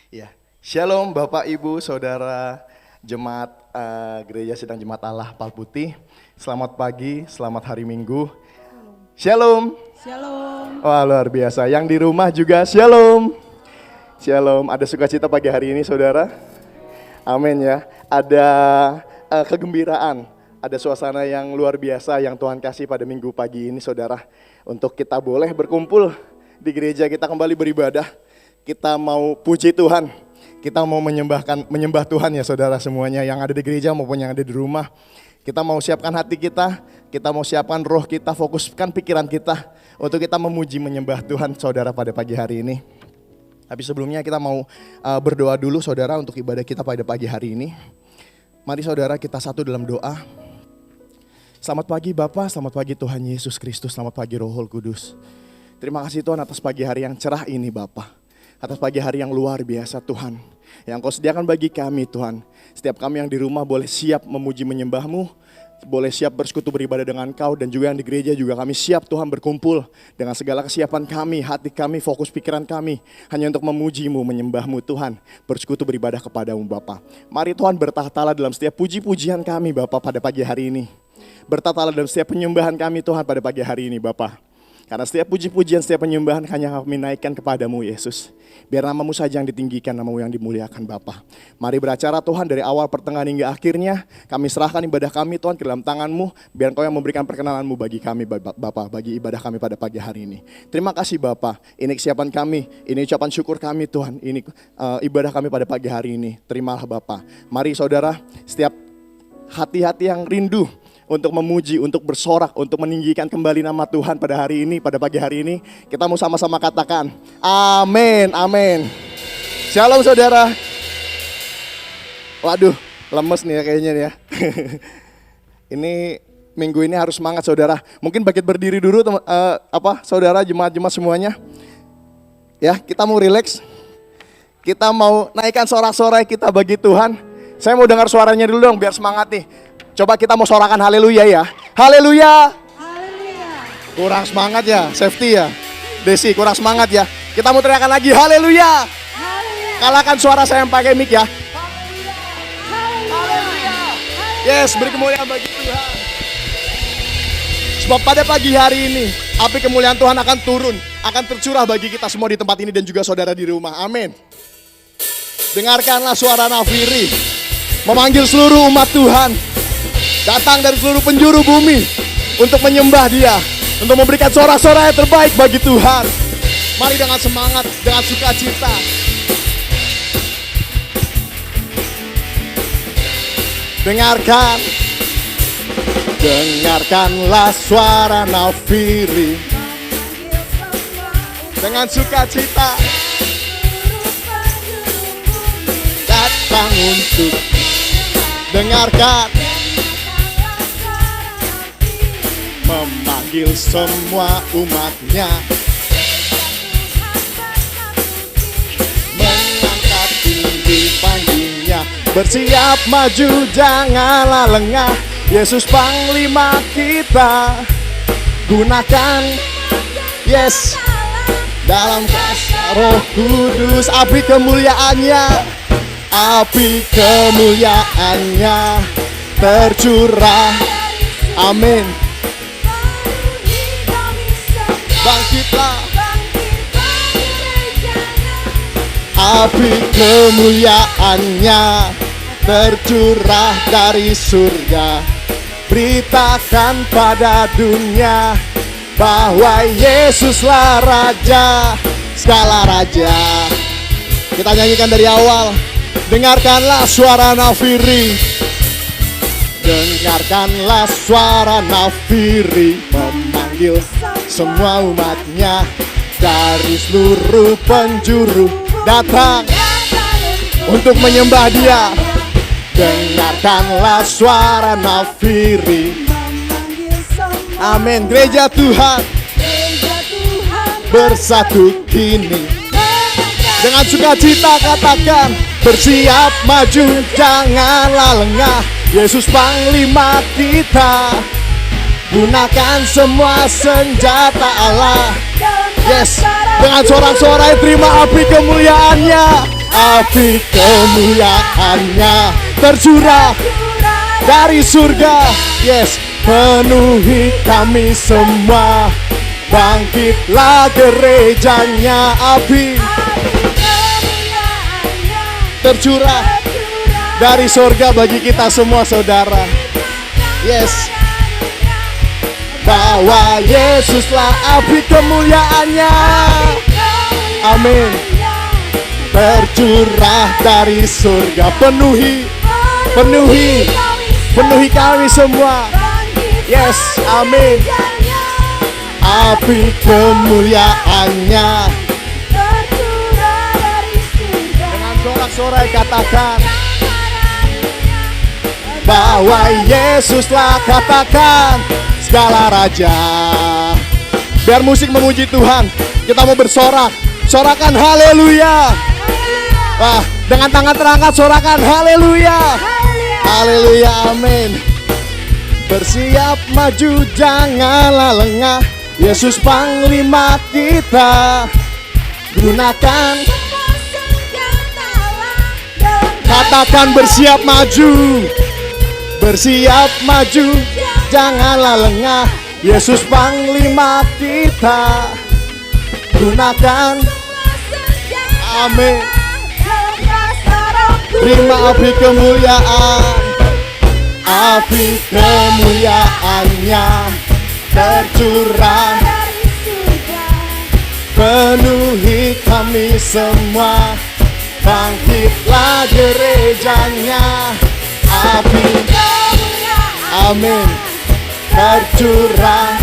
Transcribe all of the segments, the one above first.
Ya, Shalom Bapak Ibu Saudara Jemaat Gereja Sidang Jemaat Allah Palputih. Selamat pagi, selamat hari Minggu. Shalom. Shalom. Wah, luar biasa. Yang di rumah juga shalom. Shalom. Ada sukacita pagi hari ini Saudara? Amin ya. Ada kegembiraan, ada suasana yang luar biasa yang Tuhan kasih pada Minggu pagi ini Saudara. Untuk kita boleh berkumpul di gereja, kita kembali beribadah. Kita mau puji Tuhan, kita mau menyembah Tuhan ya saudara semuanya yang ada di gereja maupun yang ada di rumah. Kita mau siapkan hati kita mau siapkan roh kita, fokuskan pikiran kita untuk kita memuji menyembah Tuhan saudara pada pagi hari ini. Tapi sebelumnya kita mau berdoa dulu saudara untuk ibadah kita pada pagi hari ini. Mari saudara kita satu dalam doa. Selamat pagi Bapa, selamat pagi Tuhan Yesus Kristus, selamat pagi Roh Kudus. Terima kasih Tuhan atas pagi hari yang cerah ini Bapa. Atas pagi hari yang luar biasa Tuhan, yang Kau sediakan bagi kami Tuhan. Setiap kami yang di rumah boleh siap memuji menyembah-Mu, boleh siap bersekutu beribadah dengan Kau, dan juga yang di gereja juga kami siap Tuhan berkumpul dengan segala kesiapan kami, hati kami, fokus pikiran kami hanya untuk memuji-Mu, menyembah-Mu Tuhan, bersekutu beribadah kepada-Mu Bapa. Mari Tuhan bertahtalah dalam setiap puji-pujian kami Bapa pada pagi hari ini. Bertahtalah dalam setiap penyembahan kami Tuhan pada pagi hari ini Bapa. Karena setiap puji-pujian, setiap penyembahan hanya kami naikkan kepadamu Yesus. Biar namamu saja yang ditinggikan, namamu yang dimuliakan Bapa. Mari beracara Tuhan dari awal pertengahan hingga akhirnya. Kami serahkan ibadah kami Tuhan ke dalam tangan-Mu. Biar Engkau yang memberikan perkenalan-Mu bagi kami Bapa, bagi ibadah kami pada pagi hari ini. Terima kasih Bapa, ini kesiapan kami, ini ucapan syukur kami Tuhan. Ini ibadah kami pada pagi hari ini. Terimalah Bapa. Mari saudara, setiap hati-hati yang rindu untuk memuji, untuk bersorak, untuk meninggikan kembali nama Tuhan pada hari ini, pada pagi hari ini, kita mau sama-sama katakan, amin, amin. Shalom saudara. Waduh, lemes nih ya kayaknya nih ya. Ini minggu ini harus semangat saudara. Mungkin bangkit berdiri dulu saudara, jemaat-jemaat semuanya. Ya, kita mau relax. Kita mau naikkan sorak-sorai kita bagi Tuhan. Saya mau dengar suaranya dulu dong biar semangat nih. Coba kita mau sorakan haleluya ya. Haleluya. Haleluya. Kurang semangat ya, safety ya. Desi kurang semangat ya. Kita mau teriakan lagi haleluya. Haleluya. Kalahkan suara saya yang pakai mic ya. Haleluya. Yes, beri kemuliaan bagi Tuhan. Sebab pada pagi hari ini api kemuliaan Tuhan akan turun, akan tercurah bagi kita semua di tempat ini dan juga saudara di rumah. Amin. Dengarkanlah suara nafiri memanggil seluruh umat Tuhan datang dari seluruh penjuru bumi untuk menyembah Dia, untuk memberikan sorak-sorai yang terbaik bagi Tuhan. Mari dengan semangat, dengan sukacita. Dengarkanlah suara nafiri dengan sukacita datang untuk dengarkan, memanggil semua umatnya, mengangkat tinggi panggungnya, bersiap maju janganlah lengah. Yesus Panglima kita, gunakan yes dalam kasih Roh Kudus, api kemuliaannya, api kemuliaannya tercurah. Amin. Bangkitlah, api kemuliaannya tercurah dari surga. Beritakan pada dunia bahwa Yesuslah Raja, segala Raja. Kita nyanyikan dari awal. Dengarkanlah suara nafiri, dengarkanlah suara nafiri, memanggil semua umatnya dari seluruh penjuru datang untuk menyembah Dia. Dengarkanlah suara nafiri. Amin. Gereja Tuhan bersatu kini. Dengan sukacita katakan, bersiap maju janganlah lengah. Yesus Panglima kita, gunakan semua senjata Allah. Yes, dengan sorak-sorai terima api kemuliaannya. api kemuliaannya tercurah dari surga. Yes, penuhi kami semua. Bangkitlah gerejanya, api tercurah dari surga bagi kita semua, saudara. Yes, bawa Yesuslah api kemuliaannya. Amin. Tercurah dari surga, penuhi kami semua. Yes, amin. Api kemuliaannya dengan sorak-sorai katakan, bahwa Yesuslah, katakan, segala raja. Biar musik memuji Tuhan, kita mau bersorak. Sorakan haleluya. Wah, dengan tangan terangkat sorakan haleluya. Haleluya, amin. Bersiap maju, janganlah lengah. Yesus panglima kita. Gunakan, katakan bersiap maju. Bersiap maju, janganlah lengah. Yesus panglima kita. Gunakan, amin. Terima api kemuliaan. Api kemuliaannya tercurah, penuhi kami semua. Bangkitlah gerejanya. Api amin tercurah.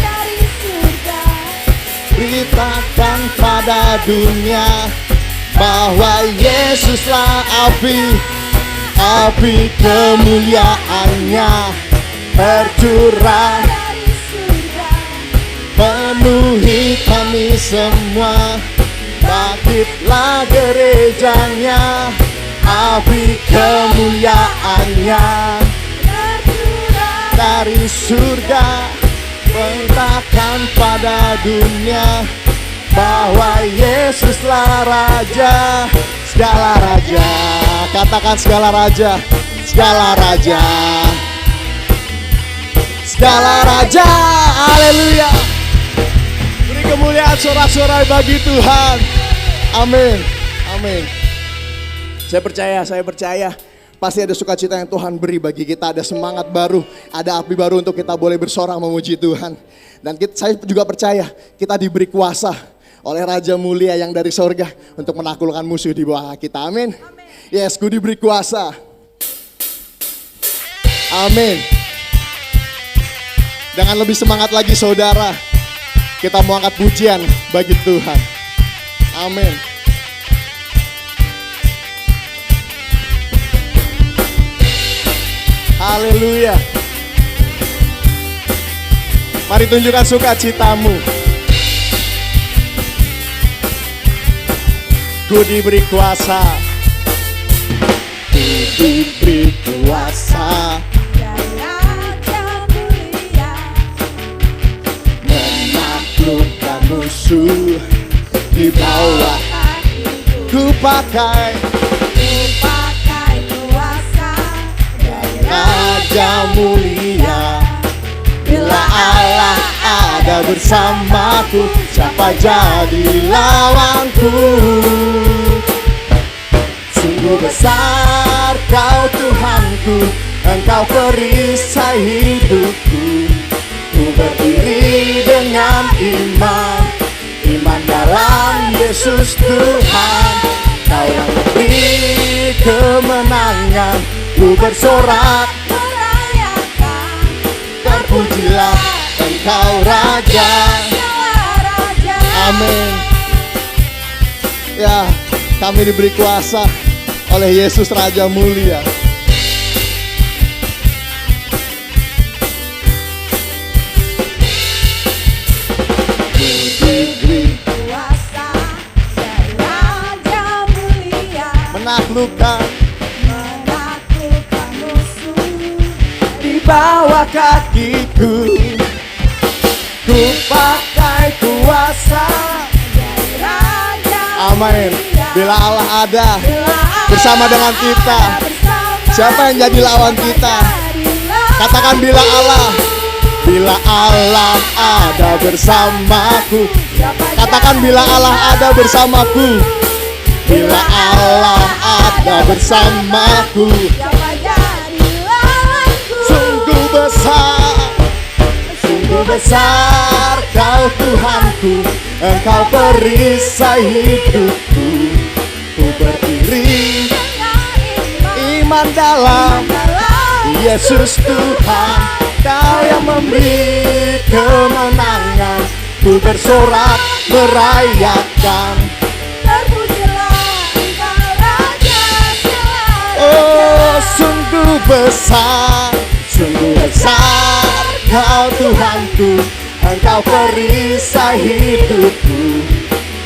Beritakan pada dunia bahwa Yesuslah api kemuliaannya tercurah, penuhi kami semua. Bangkitlah gerejanya, api kemuliaannya dari surga. Beritakan pada dunia bahwa Yesuslah Raja, segala raja. Katakan segala raja, segala raja, segala raja. Haleluya. Beri kemuliaan sorak-sorai bagi Tuhan. Amin, amin. Saya percaya pasti ada sukacita yang Tuhan beri bagi kita. Ada semangat baru, ada api baru untuk kita boleh bersorak memuji Tuhan. Dan saya juga percaya kita diberi kuasa oleh Raja Mulia yang dari sorga untuk menaklukkan musuh di bawah kita. Amin. Yes, ku diberi kuasa. Amin. Dengan lebih semangat lagi, saudara, kita mau angkat pujian bagi Tuhan. Amin. Haleluya. Mari tunjukkan sukacitamu. Ku diberi kuasa, ku diberi kuasa, menaklukkan musuh di bawah. Ku pakai kuasa dari Raja Mulia. Bila Allah ada bersamaku, siapa jadi lawanku? Sungguh besar Kau Tuhanku, Engkau perisai hidupku. Ku berdiri dengan iman dalam Yesus Tuhan. Kau yang memberi kemenangan, ku bersorak, terpujilah Engkau Raja. Amin. Ya, kami diberi kuasa oleh Yesus Raja Mulia. Diberi kuasa dari Raja Mulia, menaklukkan musuh di bawah kakiku. Ku pakai kuasa dari Raja Mulia. Amin. Bila Allah ada, bersama dengan kita. Siapa yang jadi lawan kita? Katakan bila Allah ada bersamaku. Katakan bila Allah ada bersamaku. Bila Allah ada bersamaku. Sungguh besar Kau Tuhanku, Engkau perisai hidupku. Ku berdiri iman dalam Yesus Tuhan, Kau yang memberi kemenangan. Ku bersorak merayakan. Oh, sungguh besar Kau Tuhanku, Engkau perisai hidupku.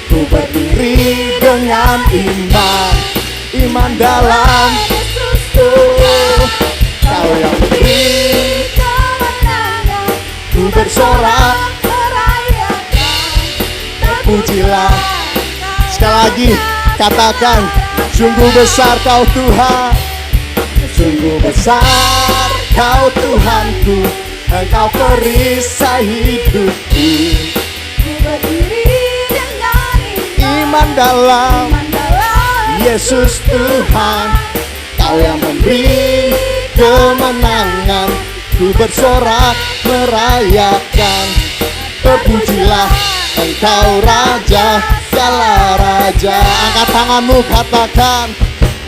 Ku berdiri dengan iman dalam Yesus. Kau yang beri kemenangan. Ku bersorak merayakan. Terpujilah. Sekali lagi katakan, sungguh besar Kau Tuhan, sungguh besar Kau Tuhanku, Engkau perisai hidupku. Ku berdiri dengan iman dalam Yesus Tuhan, Kau yang memberi kemenangan. Ku bersorak merayakan. Terpujilah Engkau Raja, segala raja. Angkat tanganmu, katakan,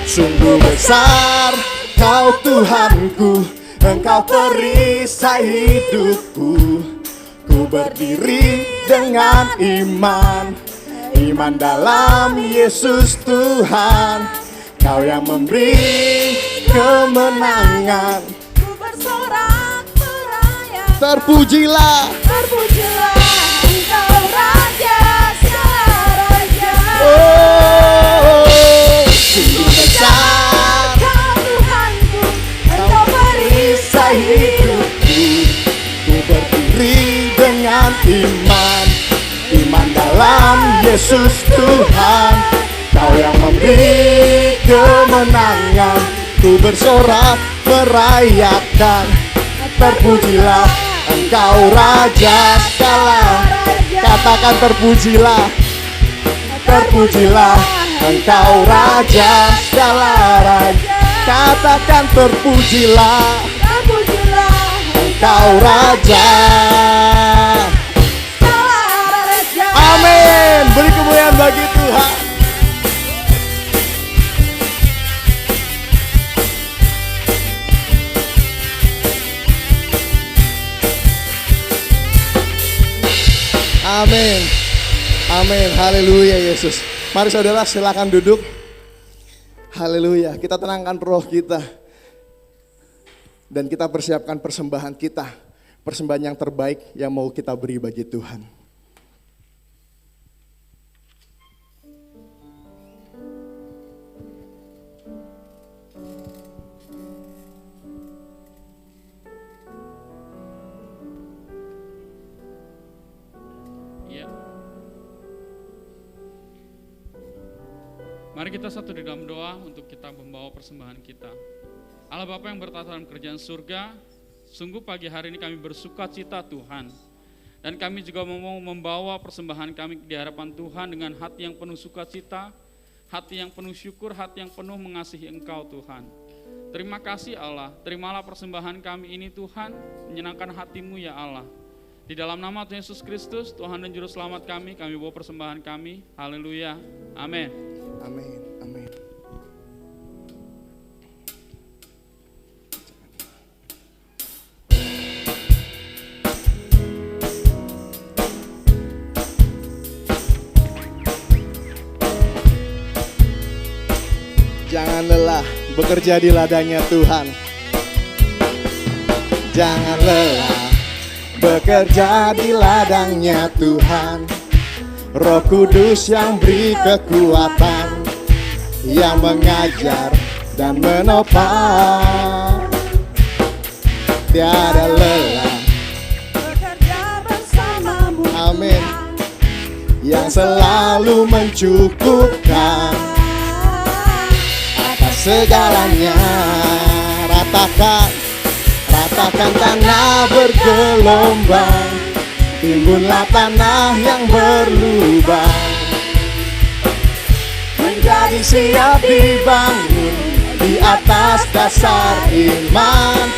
sungguh besar Kau Tuhanku, Engkau perisai hidupku. Ku berdiri dengan iman dalam Yesus Tuhan, Kau yang memberi kemenangan. Ku bersorak merayakan. Terpujilah Engkau Raja, segala raja. Oh, sungguh besar Kau Tuhanku, Engkau perisai hidupku. Ku berdiri dengan iman dalam Yesus Tuhan, Kau yang memberi kemenangan. Ku bersorak merayakan. Terpujilah Engkau Raja, segala. Katakan terpujilah Engkau Raja, segala raja. Katakan terpujilah Engkau Raja. Amin. Beri kemuliaan bagi Tuhan. Amin. Amin. Haleluya Yesus. Mari saudara silakan duduk. Haleluya. Kita tenangkan roh kita. Dan kita persiapkan persembahan kita. Persembahan yang terbaik yang mau kita beri bagi Tuhan. Mari kita satu di dalam doa untuk kita membawa persembahan kita. Allah Bapa yang bertata dalam kerajaan surga, sungguh pagi hari ini kami bersuka cita Tuhan. Dan kami juga mau membawa persembahan kami di hadapan Tuhan dengan hati yang penuh sukacita, hati yang penuh syukur, hati yang penuh mengasihi Engkau Tuhan. Terima kasih Allah, terimalah persembahan kami ini Tuhan, menyenangkan hati-Mu ya Allah. Di dalam nama Tuhan Yesus Kristus, Tuhan dan Juru Selamat kami bawa persembahan kami. Haleluya. Amin. Amin, amin. Jangan lelah bekerja di ladangnya Tuhan. Jangan lelah bekerja di ladangnya Tuhan. Roh Kudus yang beri kekuatan, yang mengajar dan menopang. Tiada lelah bekerja bersamamu. Amin. Yang selalu mencukupkan segalanya. Ratakan, ratakan tanah bergelombang, timbunlah tanah yang berlubang, menjadi siap dibangun di atas dasar iman.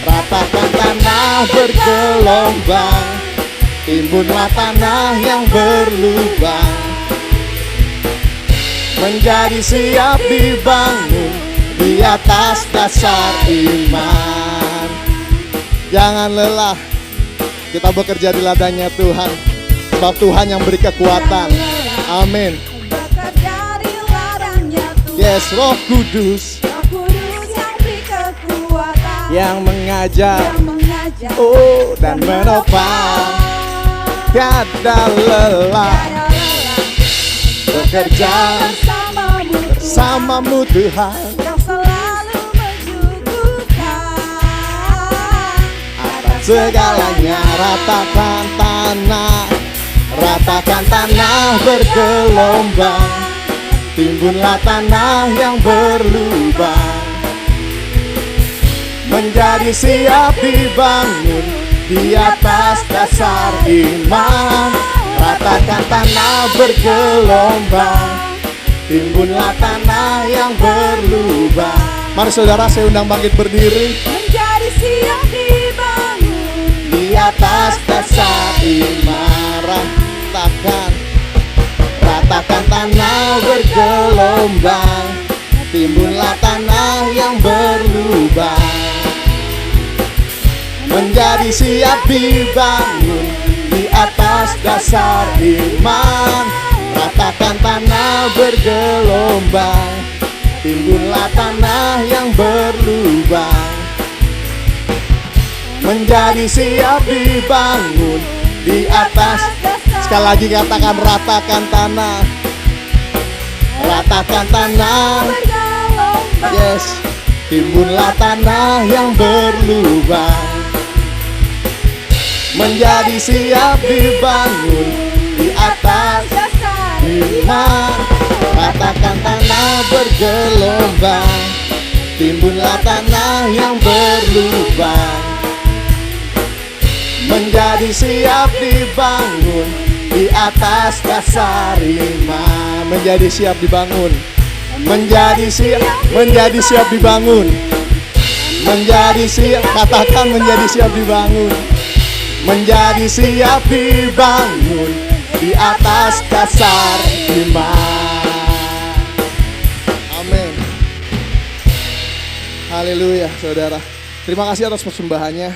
Ratakan tanah bergelombang, timbunlah tanah yang berlubang, menjadi siap dibangun di atas dasar iman. Jangan lelah, kita bekerja di ladangnya Tuhan, sebab Tuhan yang beri kekuatan. Amin. Bekerja di ladangnya Tuhan. Yes, Roh Kudus Roh Kudus yang beri kekuatan, yang mengajar, oh, dan menopang. Tiada lelah bekerja bersamamu Tuhan, yang selalu menyuguhkan atas segalanya. Ratakan tanah, ratakan tanah bergelombang, timbunlah tanah yang berlubang, menjadi siap dibangun di atas dasar iman. Ratakan tanah bergelombang, timbunlah tanah yang berlubang. Mari saudara, saya undang bangkit berdiri. menjadi siap dibangun Di atas dasar iman. Ratakan, ratakan tanah bergelombang, timbunlah tanah yang berlubang, menjadi siap dibangun di atas dasar iman. Ratakan tanah bergelombang, timbunlah tanah yang berlubang, menjadi siap dibangun di atas. Sekali lagi katakan, ratakan tanah, ratakan tanah. bergelombang, Yes, timbunlah tanah yang berlubang, menjadi siap dibangun di atas dasar iman. Ratakan tanah bergelombang, timbunlah tanah yang berlubang, menjadi siap dibangun di atas dasar iman. Menjadi siap dibangun, menjadi siap dibangun, menjadi siap, katakan menjadi siap dibangun, menjadi siap dibangun di atas dasar iman. Amin. Haleluya, saudara. Terima kasih atas persembahannya.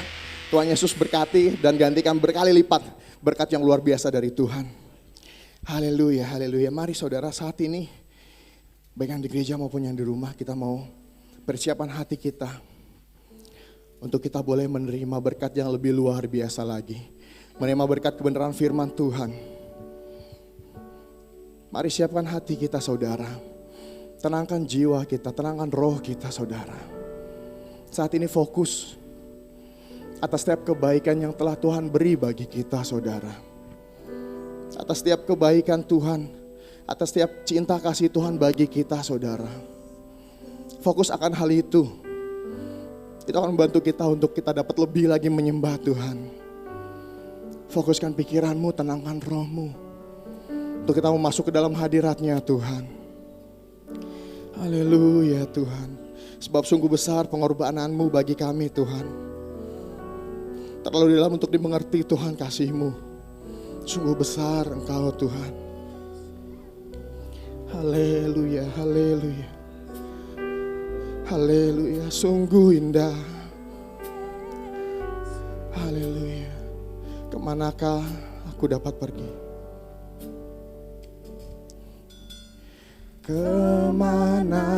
Tuhan Yesus berkati dan gantikan berkali lipat berkat yang luar biasa dari Tuhan. Haleluya, haleluya. Mari saudara, saat ini baik yang di gereja maupun yang di rumah, kita mau persiapan hati kita untuk kita boleh menerima berkat yang lebih luar biasa lagi. Menerima berkat kebenaran firman Tuhan. Mari siapkan hati kita saudara. Tenangkan jiwa kita, tenangkan roh kita saudara. Saat ini fokus atas setiap kebaikan yang telah Tuhan beri bagi kita saudara. Atas setiap kebaikan Tuhan, atas setiap cinta kasih Tuhan bagi kita saudara. Fokus akan hal itu. Itu akan membantu kita untuk kita dapat lebih lagi menyembah Tuhan. Fokuskan pikiranmu, tenangkan rohmu, untuk kita mau masuk ke dalam hadirat-Nya Tuhan. Haleluya Tuhan. Sebab sungguh besar pengorbanan-Mu bagi kami Tuhan. Terlalu dalam untuk dimengerti Tuhan kasih-Mu. Sungguh besar Engkau Tuhan. Haleluya, haleluya. Haleluya, sungguh indah. Haleluya. Kemanakah aku dapat pergi? Kemanakah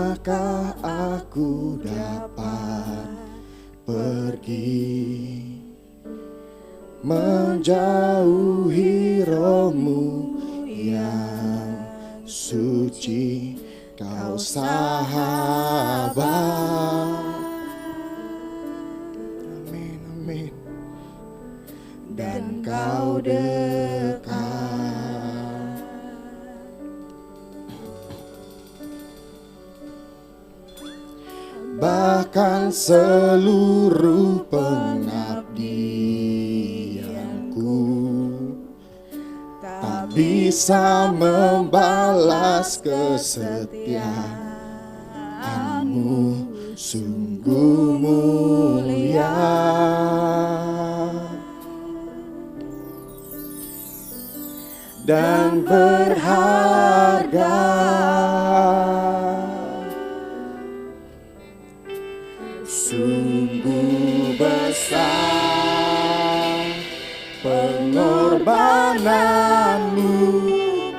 aku dapat pergi? Menjauhi roh-Mu yang suci, Kau sahabat. Amin, amin. Dan Kau dekat. bahkan seluruh pengabdianku tak bisa membalas kesetiaanmu, sungguh mulia dan berharga. Sungguh besar pengorbananmu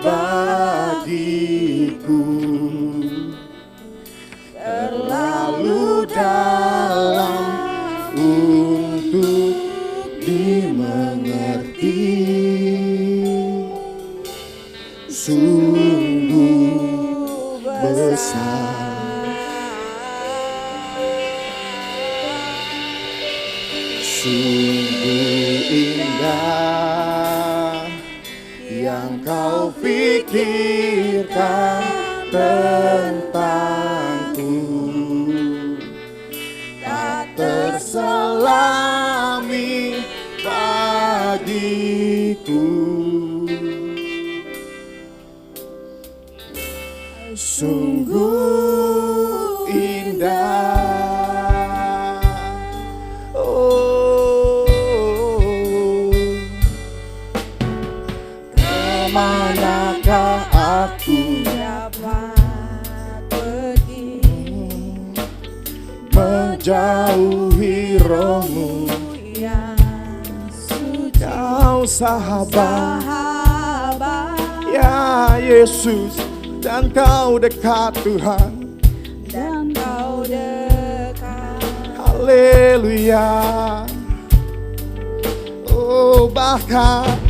bagiku, terlalu dalam untuk dimengerti. Sungguh besar. Sungguh indah yang kau pikirkan tentangku, tak terselami bagiku. Sungguh indah. Kemanakah aku dapat pergi menjauhi rohmu yang suci, Kau sahabat sahabat, ya Yesus, dan Kau dekat Tuhan. dan Kau dekat. Haleluya. Oh, bahkan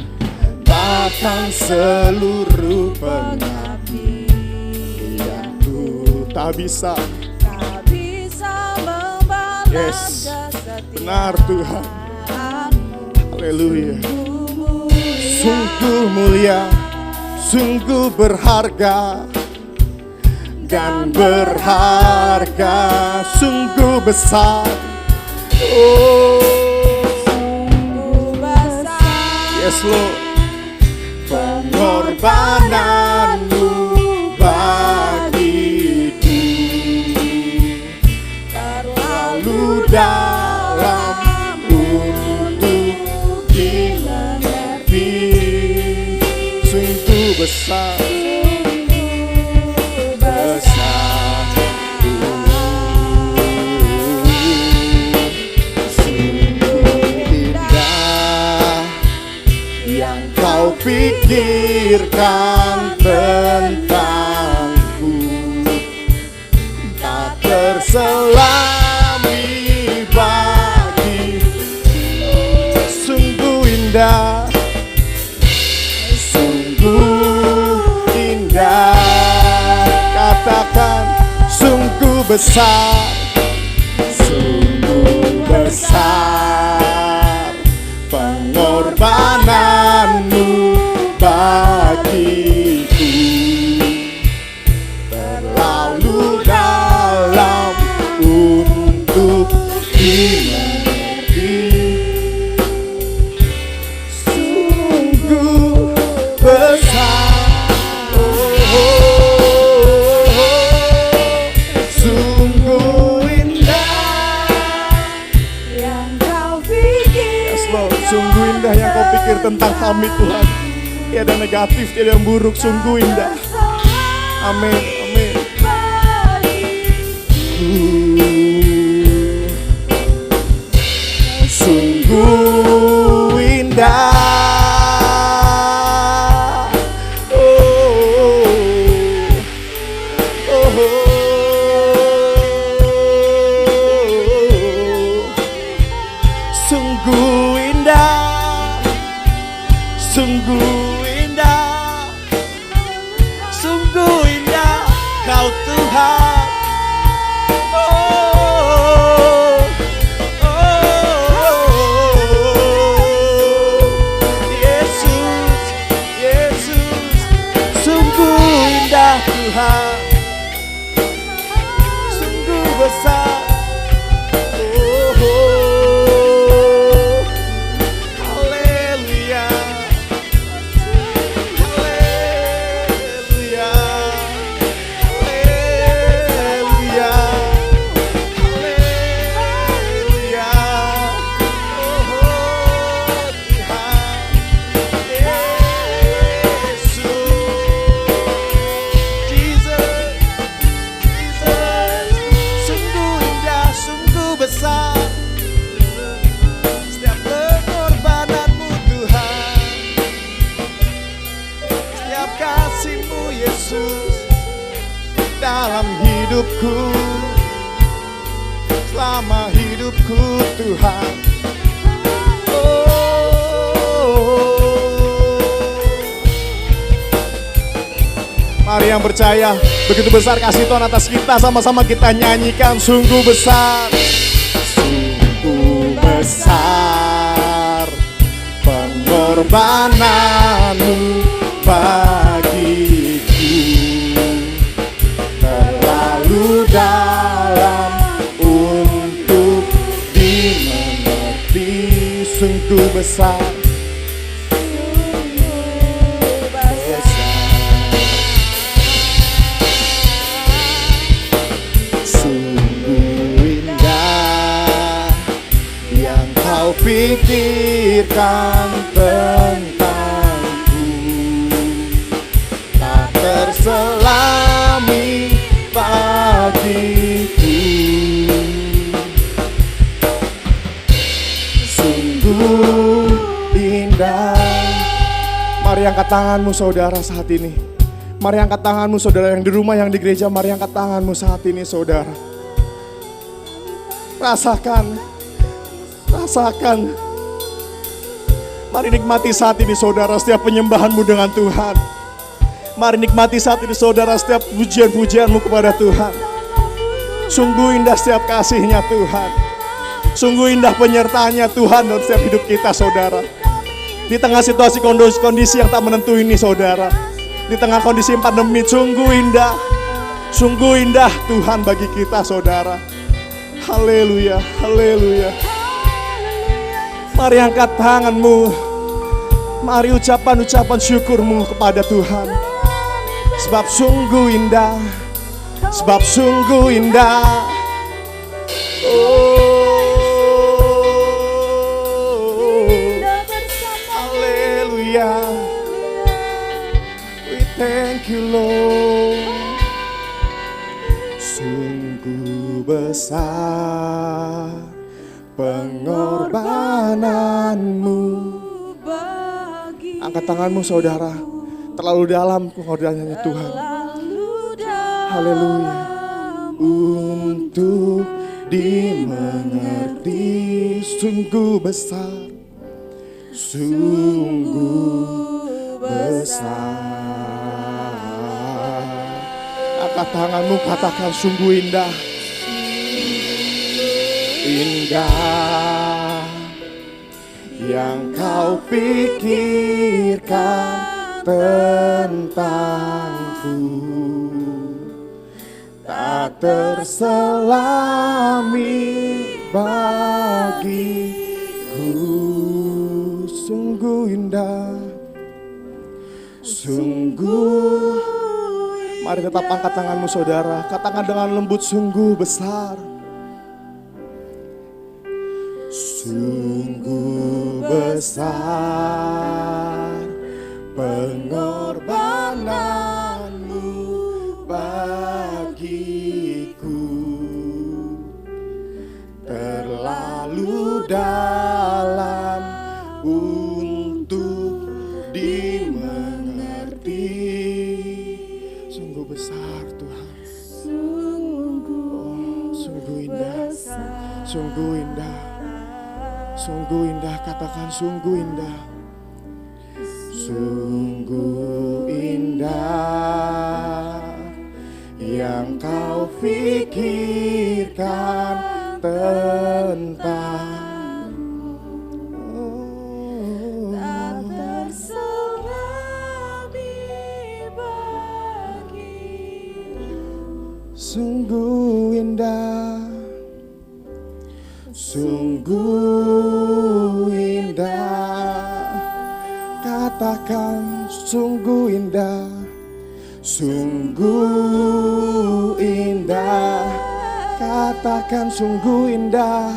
seluruh pengabdianku tak bisa membalas Yes, kesetiaanmu. benar Tuhan. Haleluya. Sungguh mulia, sungguh berharga, dan berharga sungguh besar. Oh, Sungguh besar yes Lord. Pengorbananmu bagiku terlalu dalam untuk dimengerti. Sungguh besar, besar, sungguh indah yang kau pikirkan tentangku, tak terselami bagi. Sungguh indah, sungguh indah. Katakan sungguh besar, sungguh besar pengorbananmu bagiku, terlalu dalam untuk dimengerti. Sungguh besar, sungguh indah yang Kau pikir. Yes Lord, sungguh indah yang kau pikir tentang kami Tuhan. Tiada negatif, tiada yang buruk, sungguh indah. Amin, amin. Sungguh indah. Oh, oh, oh. Sungguh indah, sungguh indah, sungguh indah Kau Tuhan. Oh, Yesus, Yesus, sungguh indah Tuhan, sungguh besar. hidupku, selama hidupku Tuhan. Mari yang percaya, begitu besar kasih Tuhan atas kita, sama-sama kita nyanyikan. Sungguh besar, sungguh besar pengorbananmu bagiku, terlalu dalam untuk dimengerti. Sungguh besar, pikirkan tentangku, tak terselami bagiku. Sungguh indah. Mari angkat tanganmu saudara saat ini. Mari angkat tanganmu saudara yang di rumah, yang di gereja. Mari angkat tanganmu saat ini saudara. Rasakan. Mari nikmati saat ini saudara setiap penyembahanmu dengan Tuhan. Mari nikmati saat ini saudara setiap pujian-pujianmu kepada Tuhan. Sungguh indah setiap kasihnya Tuhan. Sungguh indah penyertaannya Tuhan dalam setiap hidup kita saudara. Di tengah situasi kondisi yang tak menentu ini saudara, di tengah kondisi pandemi, sungguh indah Tuhan bagi kita saudara. Haleluya, haleluya. Mari angkat tanganmu. Mari ucapan-ucapan syukurmu kepada Tuhan. Sebab sungguh indah. Sebab sungguh indah. Haleluya. We thank you Lord. Sungguh besar pengorbananmu. Angkat tanganmu saudara. Terlalu dalam pengorbanannya Tuhan. Haleluya. Untuk dimengerti, sungguh besar, sungguh besar. Angkat tanganmu, katakan sungguh indah. Indah yang kau pikirkan tentangku, tak terselami bagiku. Sungguh indah, sungguh. Mari tetap angkat tanganmu saudara, katakan dengan lembut, sungguh besar. Sungguh besar pengorbananmu bagiku, terlalu dalam untuk dimengerti. Sungguh besar Tuhan. Sungguh indah. Sungguh indah. Sungguh indah, katakan sungguh indah. Sungguh indah yang kau pikirkan tentang tak terselami bagi. Sungguh indah, sungguh indah, katakan sungguh indah, sungguh indah, katakan sungguh indah.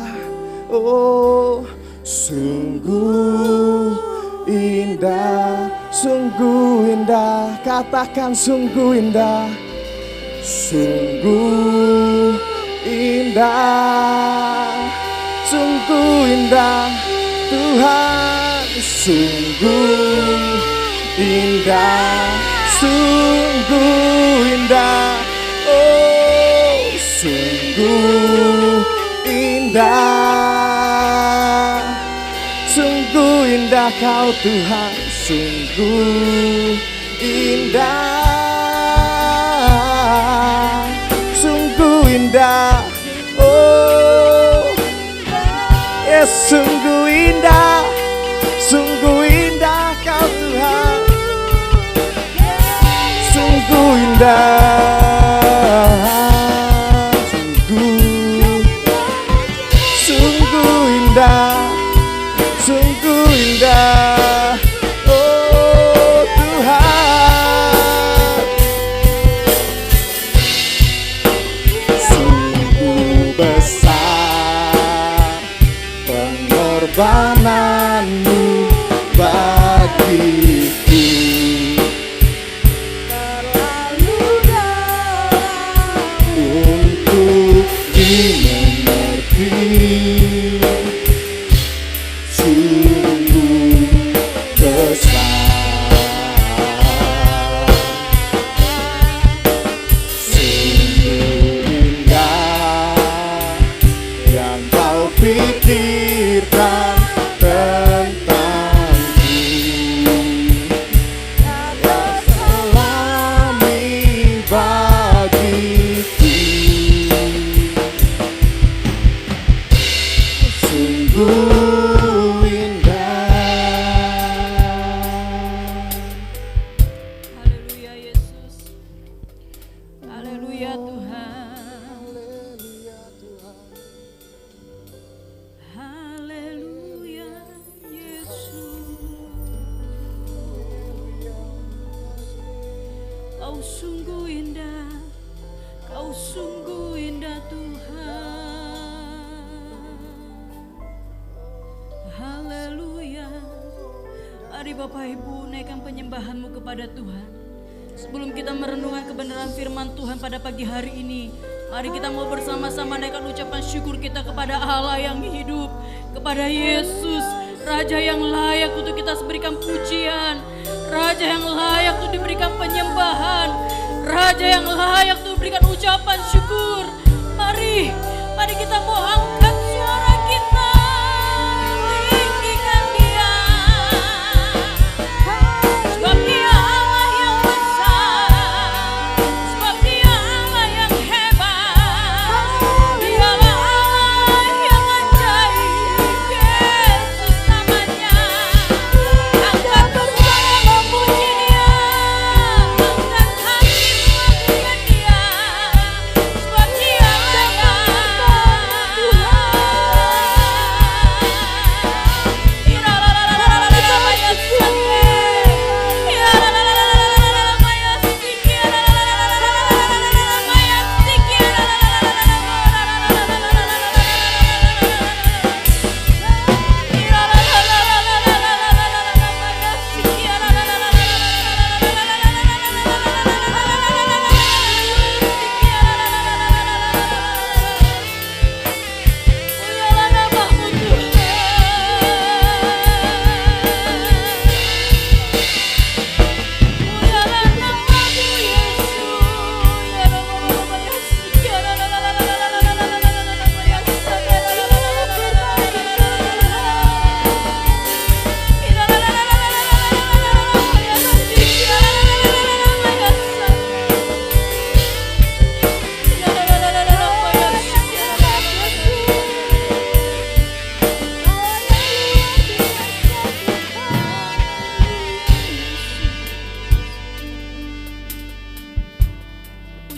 Oh, sungguh indah, katakan sungguh indah, sungguh indah, sungguh indah Tuhan, sungguh indah, sungguh indah. Oh, Sungguh indah, sungguh indah Kau Tuhan, sungguh indah, sungguh indah. Oh, yes, sungguh indah Kau Tuhan, sungguh indah, sungguh indah, sungguh indah. Oh Tuhan, sungguh besar pengorbanan-Mu bagiku, terlalu dalam untuk dimengerti. Sungguh besar, sungguh indah yang Kau pikirkan tentangku, yang selami bagiku. Sungguh indah. Haleluya Yesus. Haleluya Tuhan. Haleluya Yesus. Kau sungguh indah. Kau sungguh indah Tuhan. Haleluya. Mari Bapak Ibu naikkan penyembahanmu kepada Tuhan. Sebelum kita merenungkan kebenaran firman Tuhan pada pagi hari ini, mari kita mau bersama-sama naikkan ucapan syukur kita kepada Allah yang hidup, kepada Yesus, Raja yang layak untuk kita berikan pujian, Raja yang layak untuk diberikan penyembahan, Raja yang layak untuk diberikan ucapan syukur. Mari kita mau angkat suara kita, tinggikan Dia. Sebab Dia Allah yang besar, sebab Dia Allah yang hebat, Dialah Allah yang ajaib, Yesus namanya. Angkat suara memuji Dia, angkat hati mengagungkan Dia, sebab Dia layak.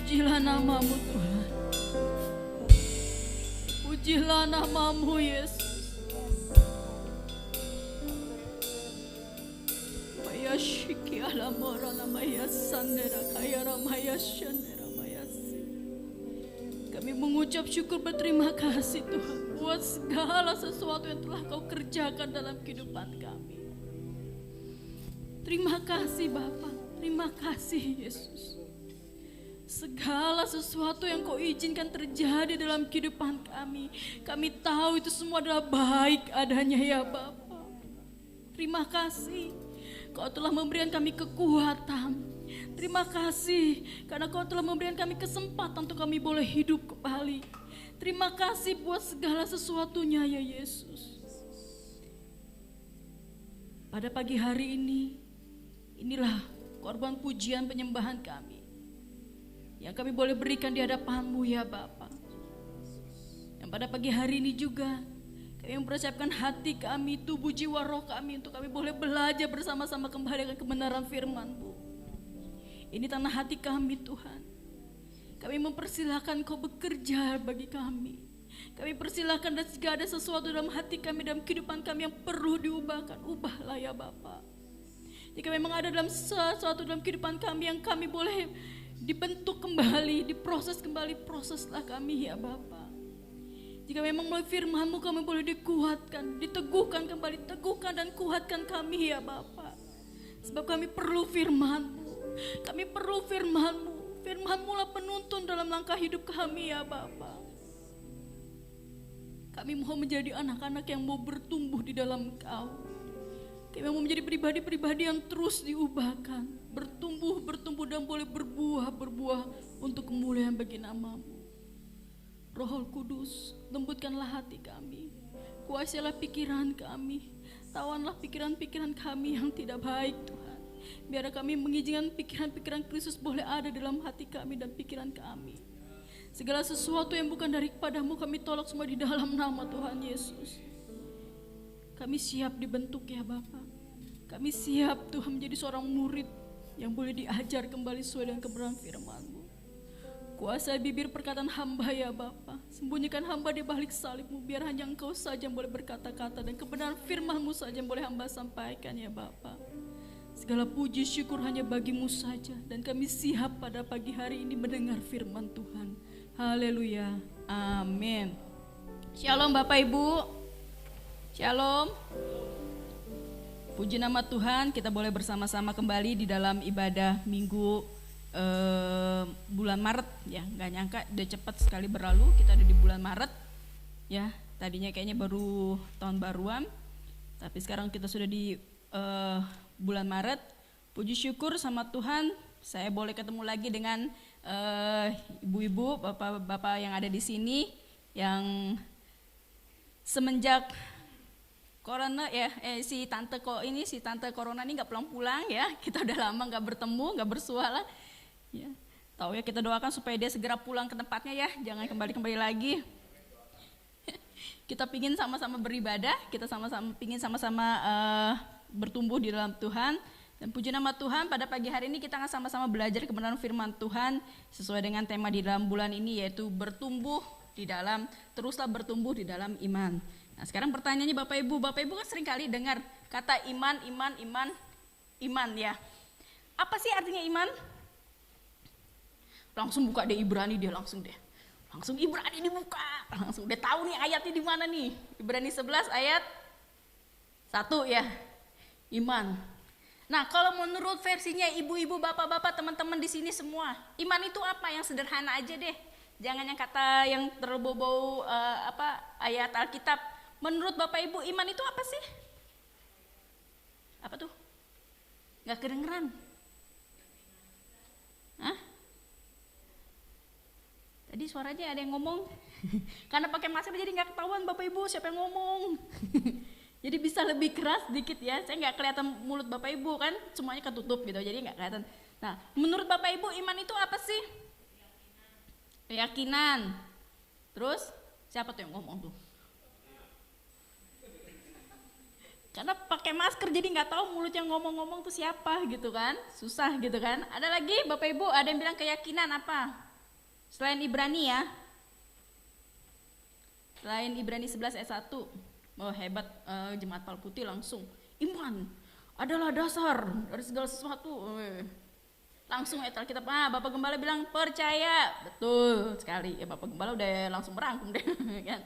Pujilah namamu Tuhan. Pujilah namamu Yesus. Maya shiki ala mora la maya sandera kaya ramaya shandera maya si. Kami mengucap syukur berterima kasih Tuhan buat segala sesuatu yang telah Kau kerjakan dalam kehidupan kami. Terima kasih Bapa, terima kasih Yesus. Segala sesuatu yang Kau izinkan terjadi dalam kehidupan kami, kami tahu itu semua adalah baik adanya ya Bapa. Terima kasih Kau telah memberikan kami kekuatan Terima kasih karena Kau telah memberikan kami kesempatan untuk kami boleh hidup kembali. Terima kasih buat segala sesuatunya ya Yesus. Pada pagi hari ini, inilah korban pujian penyembahan kami yang kami boleh berikan di hadapan-Mu ya Bapa. Yang pada pagi hari ini juga kami mempersiapkan hati kami, tubuh, jiwa, roh kami untuk kami boleh belajar bersama-sama kembali dengan kebenaran firman-Mu. Ini tanah hati kami Tuhan. Kami mempersilahkan Kau bekerja bagi kami. Kami persilahkan dan jika ada sesuatu dalam hati kami, dalam kehidupan kami yang perlu diubahkan, ubahlah ya Bapa. Jika memang ada dalam sesuatu dalam kehidupan kami yang kami boleh dibentuk kembali, diproses kembali, proseslah kami ya Bapa. Jika memang melalui firman-Mu kami boleh dikuatkan, diteguhkan kembali, teguhkan dan kuatkan kami ya Bapa. Sebab kami perlu firman-Mu. Kami perlu firman-Mu. Firman-Mu lah penuntun dalam langkah hidup kami ya Bapa. Kami mau menjadi anak-anak yang mau bertumbuh di dalam Kau. Kami mau menjadi pribadi-pribadi yang terus diubahkan. Bertumbuh dan boleh berbuah untuk kemuliaan bagi nama-Mu. Roh Kudus, lembutkanlah hati kami. Kuasailah pikiran kami. Tawanlah pikiran-pikiran kami yang tidak baik Tuhan. Biar kami mengizinkan pikiran-pikiran Kristus boleh ada dalam hati kami dan pikiran kami. Segala sesuatu yang bukan daripada-Mu kami tolak semua di dalam nama Tuhan Yesus. Kami siap dibentuk ya Bapa. Kami siap Tuhan menjadi seorang murid yang boleh diajar kembali sesuai dengan kebenaran firman-Mu. Kuasai bibir perkataan hamba ya Bapa. Sembunyikan hamba di balik salib-Mu biar hanya Engkau saja yang boleh berkata-kata dan kebenaran firman-Mu saja yang boleh hamba sampaikan ya Bapa. Segala puji syukur hanya bagi-Mu saja dan kami siap pada pagi hari ini mendengar firman Tuhan. Haleluya. Amin. Shalom Bapak Ibu. Shalom. Puji nama Tuhan, kita boleh bersama-sama kembali di dalam ibadah minggu bulan Maret ya. Gak nyangka udah cepat sekali berlalu, kita ada di bulan Maret ya. Tadinya kayaknya baru tahun baruan, tapi sekarang kita sudah di bulan Maret. Puji syukur sama Tuhan, saya boleh ketemu lagi dengan ibu-ibu, bapak-bapak yang ada di sini yang semenjak corona ya, si tante corona ini nggak pulang-pulang ya. Kita udah lama nggak bertemu, nggak bersua lah. Ya, tahu ya, kita doakan supaya dia segera pulang ke tempatnya ya, jangan kembali lagi. Kita pingin sama-sama beribadah, kita pingin sama-sama bertumbuh di dalam Tuhan. Dan puji nama Tuhan, pada pagi hari ini kita akan sama-sama belajar kebenaran firman Tuhan sesuai dengan tema di dalam bulan ini, yaitu teruslah bertumbuh di dalam iman. Nah, sekarang pertanyaannya Bapak Ibu kan sering kali dengar kata iman ya. Apa sih artinya iman? Langsung buka deh Ibrani, langsung Ibrani dibuka, langsung dia tahu nih ayatnya di mana nih. Ibrani 11 ayat 1 ya, iman. Nah, kalau menurut versinya ibu-ibu, bapak-bapak, teman-teman di sini semua, iman itu apa? Yang sederhana aja deh, jangan yang kata yang terbau-bau ayat Alkitab. Menurut Bapak Ibu, iman itu apa sih? Apa tuh? Nggak kedengeran? Hah? Tadi suaranya ada yang ngomong. Karena pakai masker jadi nggak ketahuan Bapak Ibu siapa yang ngomong. Jadi bisa lebih keras dikit ya. Saya nggak kelihatan mulut Bapak Ibu kan, semuanya ketutup gitu, jadi nggak kelihatan. Nah, menurut Bapak Ibu iman itu apa sih? Keyakinan. Terus siapa tuh yang ngomong tuh? Karena pakai masker jadi nggak tahu mulut yang ngomong-ngomong tuh siapa gitu kan, susah gitu kan. Ada lagi Bapak Ibu, ada yang bilang keyakinan apa? Selain Ibrani ya. Selain Ibrani 11 ayat 1. Oh hebat, jemaat Pal Putih langsung. Iman adalah dasar dari segala sesuatu. Langsung ayat Alkitab, Bapak Gembala bilang percaya. Betul sekali, ya Bapak Gembala udah langsung merangkum deh kan.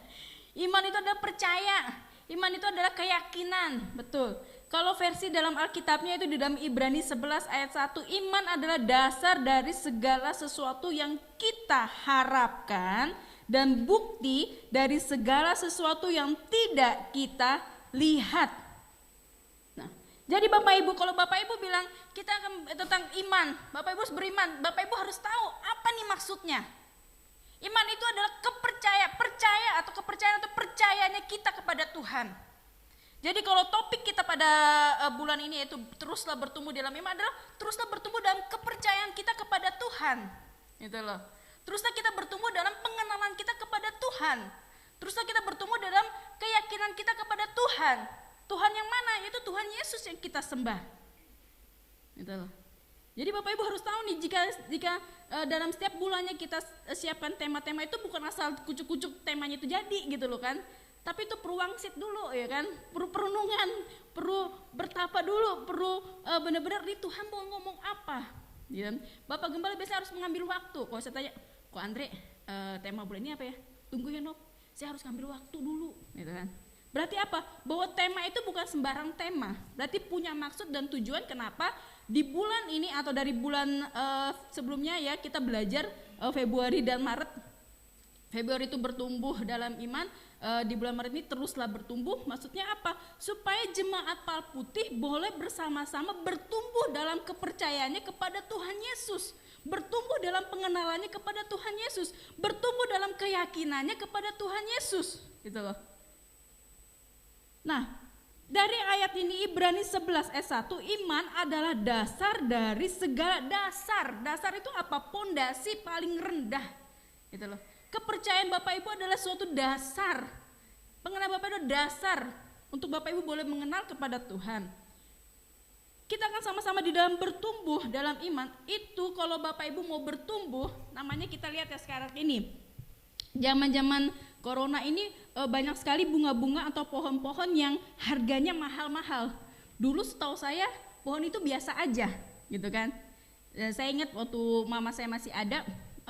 Iman itu adalah percaya. Iman itu adalah keyakinan, betul. Kalau versi dalam Alkitabnya itu di dalam Ibrani 11 ayat 1, iman adalah dasar dari segala sesuatu yang kita harapkan dan bukti dari segala sesuatu yang tidak kita lihat. Nah, Jadi Bapak Ibu, kalau Bapak Ibu bilang kita akan tentang iman, Bapak Ibu harus beriman, Bapak Ibu harus tahu apa nih maksudnya. Iman itu adalah kepercayaan atau percayanya kita kepada Tuhan. Jadi kalau topik kita pada bulan ini yaitu teruslah bertumbuh dalam iman adalah teruslah bertumbuh dalam kepercayaan kita kepada Tuhan. Gitu loh. Teruslah kita bertumbuh dalam pengenalan kita kepada Tuhan. Teruslah kita bertumbuh dalam keyakinan kita kepada Tuhan. Tuhan yang mana? Yaitu Tuhan Yesus yang kita sembah. Gitu loh. Jadi Bapak Ibu harus tahu nih jika dalam setiap bulannya kita siapkan tema-tema itu bukan asal kucuk-kucuk temanya itu jadi gitu loh kan. Tapi itu perlu wangsit dulu ya kan, perlu perenungan, perlu bertapa dulu, perlu benar-benar di Tuhan mau ngomong apa. Ya. Bapak Gembala biasa harus mengambil waktu. Kalau saya tanya, kok Andre tema bulan ini apa ya? Tunggu ya Nok, saya harus ngambil waktu dulu gitu kan. Berarti apa? Bahwa tema itu bukan sembarang tema, berarti punya maksud dan tujuan kenapa di bulan ini atau dari bulan sebelumnya ya kita belajar Februari dan Maret. Februari itu bertumbuh dalam iman, di bulan Maret ini teruslah bertumbuh, maksudnya apa? Supaya jemaat Pal Putih boleh bersama-sama bertumbuh dalam kepercayaannya kepada Tuhan Yesus, bertumbuh dalam pengenalannya kepada Tuhan Yesus, bertumbuh dalam keyakinannya kepada Tuhan Yesus, gitu loh. Nah, dari ayat ini Ibrani 11 ayat 1, iman adalah dasar dari segala dasar. Dasar itu apa? Pondasi paling rendah, gitu loh. Kepercayaan Bapak Ibu adalah suatu dasar. Pengenalan Bapak Ibu dasar untuk Bapak Ibu boleh mengenal kepada Tuhan. Kita akan sama-sama di dalam bertumbuh dalam iman. Itu kalau Bapak Ibu mau bertumbuh, namanya kita lihat ya sekarang ini. Zaman-zaman corona ini banyak sekali bunga-bunga atau pohon-pohon yang harganya mahal-mahal. Dulu setahu saya pohon itu biasa aja gitu kan. Saya ingat waktu mama saya masih ada,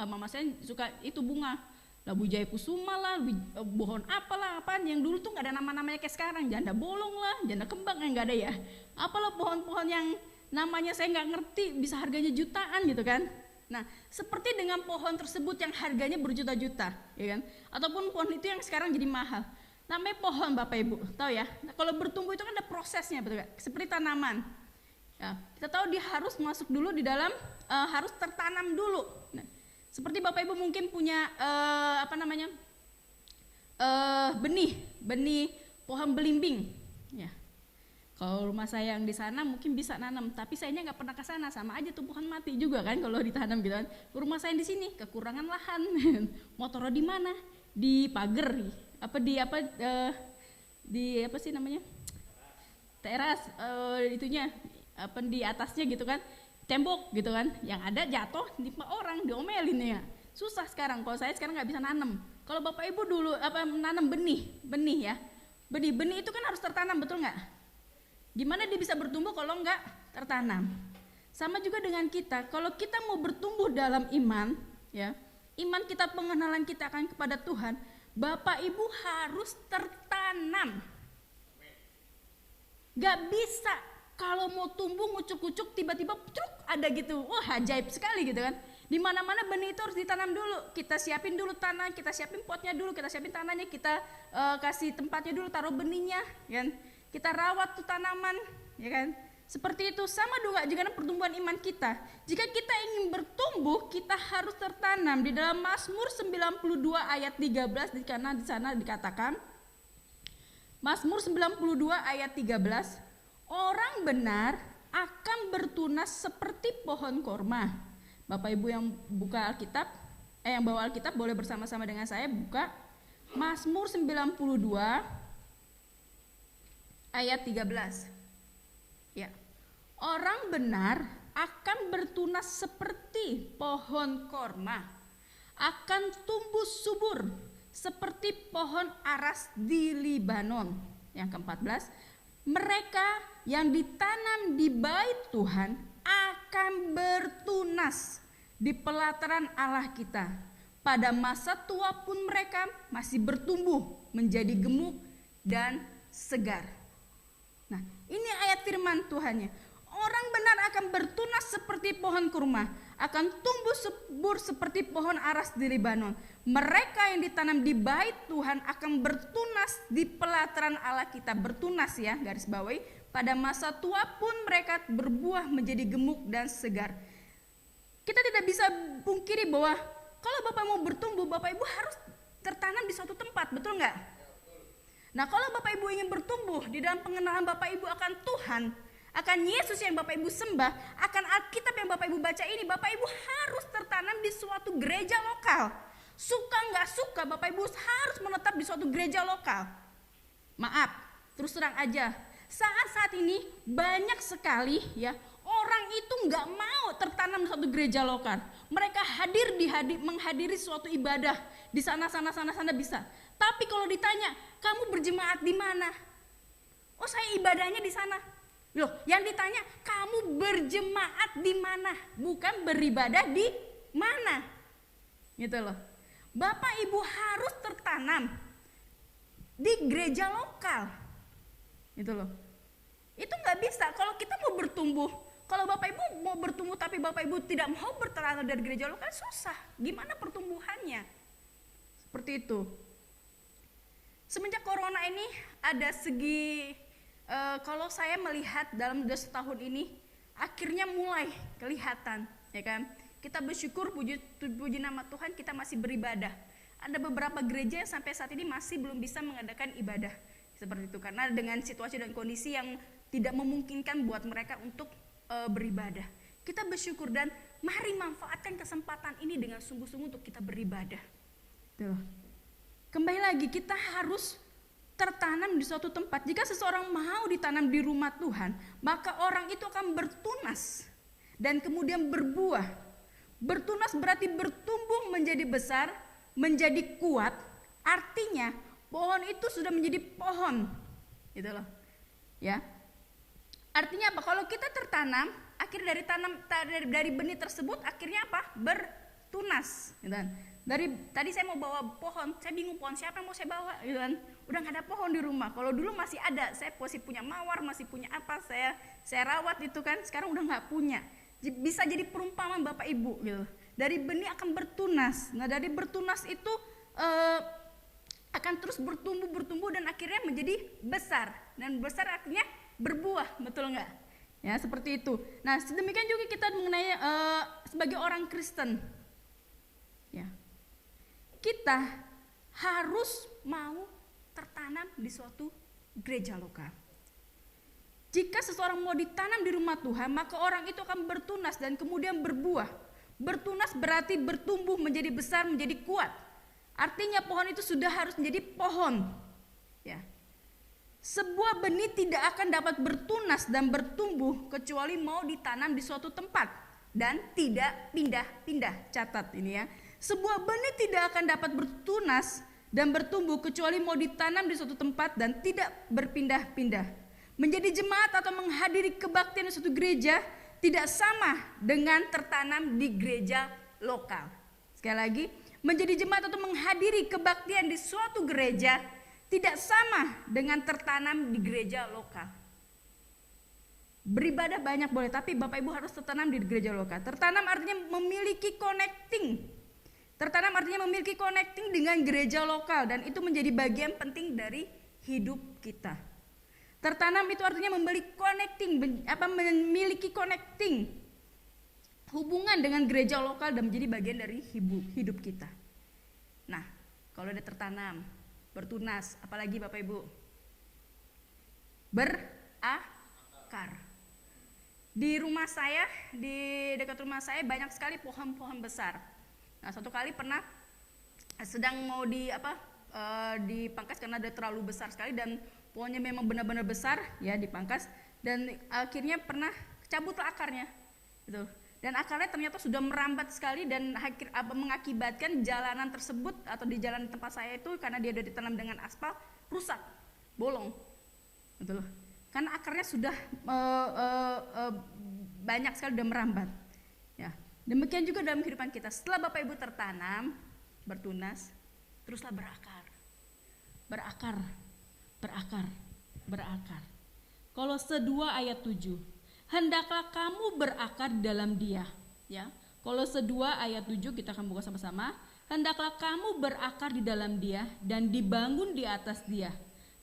mama saya suka itu bunga. Labu Jaya Kusuma lah, pohon apalah apaan yang dulu tuh nggak ada nama-namanya kayak sekarang, janda bolong lah, janda kembang yang nggak ada ya. Apalah pohon-pohon yang namanya saya nggak ngerti bisa harganya jutaan gitu kan. Nah seperti dengan pohon tersebut yang harganya berjuta-juta, ya kan? Ataupun pohon itu yang sekarang jadi mahal. Namanya pohon Bapak Ibu, tahu ya? Nah, kalau bertumbuh itu kan ada prosesnya, betul gak? Seperti tanaman. Ya, kita tahu dia harus masuk dulu di dalam, harus tertanam dulu. Nah, seperti Bapak Ibu mungkin punya benih pohon belimbing. Ya. Kalau rumah saya yang di sana mungkin bisa nanam, tapi sayanya nggak pernah ke sana, sama aja tuh pohon mati juga kan kalau ditanam gitu kan. Rumah saya di sini kekurangan lahan, mau taruh di mana? Di pagar, teras, itunya di atasnya gitu kan. Tembok gitu kan, yang ada jatuh nimpa orang, diomelin ya. Susah sekarang, kalau saya sekarang nggak bisa nanam. Kalau Bapak Ibu dulu nanam benih ya, benih itu kan harus tertanam, betul nggak? Gimana dia bisa bertumbuh kalau nggak tertanam? Sama juga dengan kita, kalau kita mau bertumbuh dalam iman, ya, iman kita, pengenalan kita akan kepada Tuhan, Bapak Ibu harus tertanam. Nggak bisa. Kalau mau tumbuh ngucuk-ngucuk tiba-tiba truk ada gitu, wah ajaib sekali gitu kan. Di mana-mana benih itu harus ditanam dulu, kita siapin dulu tanah, kita siapin potnya dulu, kita siapin tanahnya, kita kasih tempatnya dulu, taruh benihnya, kan? Kita rawat tuh tanaman, ya kan? Seperti itu sama juga dengan pertumbuhan iman kita. Jika kita ingin bertumbuh, kita harus tertanam. Di dalam Mazmur 92 ayat 13 karena di sana dikatakan, Mazmur 92 ayat 13. Orang benar akan bertunas seperti pohon korma. Bapak Ibu yang buka Alkitab, yang bawa Alkitab boleh bersama-sama dengan saya buka Mazmur 92 ayat 13. Ya. Orang benar akan bertunas seperti pohon korma, akan tumbuh subur seperti pohon aras di Libanon. Yang ke-14, mereka yang ditanam di bait Tuhan akan bertunas di pelataran Allah kita. Pada masa tua pun mereka masih bertumbuh menjadi gemuk dan segar. Nah, ini ayat firman Tuhannya. Orang benar akan bertunas seperti pohon kurma, akan tumbuh subur seperti pohon aras di Libanon. Mereka yang ditanam di bait Tuhan akan bertunas di pelataran Allah kita. Bertunas ya, garis bawahi, pada masa tua pun mereka berbuah menjadi gemuk dan segar. Kita tidak bisa pungkiri bahwa kalau Bapak mau bertumbuh, Bapak Ibu harus tertanam di suatu tempat, betul nggak? Nah, kalau Bapak Ibu ingin bertumbuh di dalam pengenalan Bapak Ibu akan Tuhan, akan Yesus yang Bapak Ibu sembah, akan Alkitab yang Bapak Ibu baca ini, Bapak Ibu harus tertanam di suatu gereja lokal. Suka nggak suka, Bapak Ibu harus menetap di suatu gereja lokal. Maaf, terus terang aja, saat ini banyak sekali ya orang itu nggak mau tertanam di suatu gereja lokal. Mereka menghadiri suatu ibadah di sana bisa. Tapi kalau ditanya, kamu berjemaat di mana? Oh, saya ibadahnya di sana. Loh, yang ditanya kamu berjemaat di mana, bukan beribadah di mana. Gitu loh. Bapak Ibu harus tertanam di gereja lokal. Gitu loh. Itu nggak bisa kalau kita mau bertumbuh. Kalau Bapak Ibu mau bertumbuh tapi Bapak Ibu tidak mau bertanam dari gereja lokal, susah. Gimana pertumbuhannya? Seperti itu. Semenjak corona ini ada segi kalau saya melihat dalam 2 tahun ini akhirnya mulai kelihatan, ya kan? Kita bersyukur, puji nama Tuhan, kita masih beribadah. Ada beberapa gereja yang sampai saat ini masih belum bisa mengadakan ibadah seperti itu karena dengan situasi dan kondisi yang tidak memungkinkan buat mereka untuk beribadah. Kita bersyukur dan mari manfaatkan kesempatan ini dengan sungguh-sungguh untuk kita beribadah. Tuh. Kembali lagi, kita harus tertanam di suatu tempat. Jika seseorang mau ditanam di rumah Tuhan, maka orang itu akan bertunas dan kemudian berbuah. Bertunas berarti bertumbuh menjadi besar, menjadi kuat. Artinya pohon itu sudah menjadi pohon, gitu loh. Ya. Artinya apa? Kalau kita tertanam, akhirnya dari benih tersebut akhirnya apa? Bertunas, gitu kan. Tadi saya mau bawa pohon, saya bingung pohon siapa yang mau saya bawa, gitu kan. Udah nggak ada pohon di rumah. Kalau dulu masih ada, saya masih punya mawar, masih punya apa, saya rawat itu kan. Sekarang udah nggak punya. Bisa jadi perumpamaan Bapak Ibu, gitu. Dari benih akan bertunas. Nah, dari bertunas itu akan terus bertumbuh dan akhirnya menjadi besar. Dan besar artinya berbuah, betul nggak? Ya, seperti itu. Nah, sedemikian juga kita mengenai sebagai orang Kristen. Ya. Kita harus mau tertanam di suatu gereja lokal. Jika seseorang mau ditanam di rumah Tuhan, maka orang itu akan bertunas dan kemudian berbuah. Bertunas berarti bertumbuh menjadi besar, menjadi kuat. Artinya pohon itu sudah harus menjadi pohon. Ya. Sebuah benih tidak akan dapat bertunas dan bertumbuh kecuali mau ditanam di suatu tempat dan tidak pindah-pindah. Catat ini ya. Sebuah benih tidak akan dapat bertunas dan bertumbuh kecuali mau ditanam di suatu tempat dan tidak berpindah-pindah. Menjadi jemaat atau menghadiri kebaktian di suatu gereja tidak sama dengan tertanam di gereja lokal. Sekali lagi, menjadi jemaat atau menghadiri kebaktian di suatu gereja tidak sama dengan tertanam di gereja lokal. Beribadah banyak boleh, tapi Bapak Ibu harus tertanam di gereja lokal. Tertanam artinya memiliki connecting. Tertanam artinya memiliki connecting dengan gereja lokal dan itu menjadi bagian penting dari hidup kita. Tertanam itu artinya memiliki connecting hubungan dengan gereja lokal dan menjadi bagian dari hidup kita. Nah, kalau ada tertanam, bertunas, apalagi Bapak Ibu? Berakar. Di rumah saya, di dekat rumah saya banyak sekali pohon-pohon besar. Nah, satu kali pernah sedang mau dipangkas karena ada terlalu besar sekali dan pohonnya memang benar-benar besar ya, dipangkas dan akhirnya pernah cabutlah akarnya gitu. Dan akarnya ternyata sudah merambat sekali dan mengakibatkan jalanan tersebut atau di jalan tempat saya itu karena dia sudah ditanam dengan aspal rusak, bolong. Gitu loh. Karena akarnya sudah banyak sekali sudah merambat. Ya. Demikian juga dalam kehidupan kita. Setelah Bapak Ibu tertanam, bertunas, teruslah berakar. Berakar. Kolose 2 ayat 7. Hendaklah kamu berakar di dalam Dia, ya. Kolose 2 ayat 7 kita akan buka sama-sama. Hendaklah kamu berakar di dalam Dia dan dibangun di atas Dia.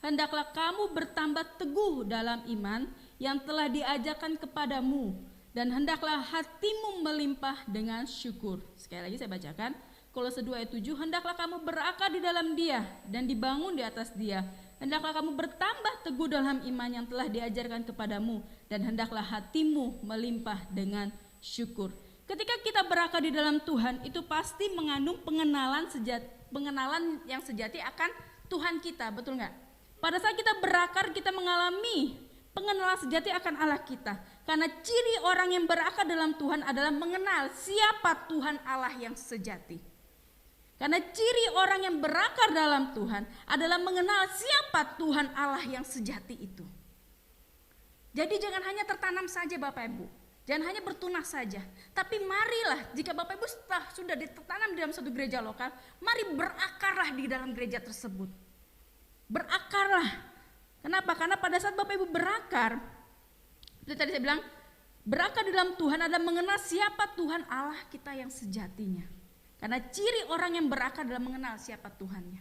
hendaklah kamu bertambah teguh dalam iman yang telah diajarkan kepadamu, dan hendaklah hatimu melimpah dengan syukur. Sekali lagi saya bacakan, Kolose 2 ayat 7, hendaklah kamu berakar di dalam Dia dan dibangun di atas Dia. Hendaklah kamu bertambah teguh dalam iman yang telah diajarkan kepadamu, dan hendaklah hatimu melimpah dengan syukur. Ketika kita berakar di dalam Tuhan, itu pasti mengandung pengenalan yang sejati akan Tuhan kita, betul nggak? Pada saat kita berakar, kita mengalami pengenalan sejati akan Allah kita. Karena ciri orang yang berakar dalam Tuhan adalah mengenal siapa Tuhan Allah yang sejati. Karena ciri orang yang berakar dalam Tuhan adalah mengenal siapa Tuhan Allah yang sejati itu. Jadi jangan hanya tertanam saja Bapak Ibu, jangan hanya bertunas saja. Tapi marilah jika Bapak Ibu sudah ditanam di dalam suatu gereja lokal, mari berakarlah di dalam gereja tersebut. Berakarlah. Kenapa? Karena pada saat Bapak Ibu berakar, seperti tadi saya bilang, berakar di dalam Tuhan adalah mengenal siapa Tuhan Allah kita yang sejatinya. Karena ciri orang yang berakar adalah mengenal siapa Tuhannya.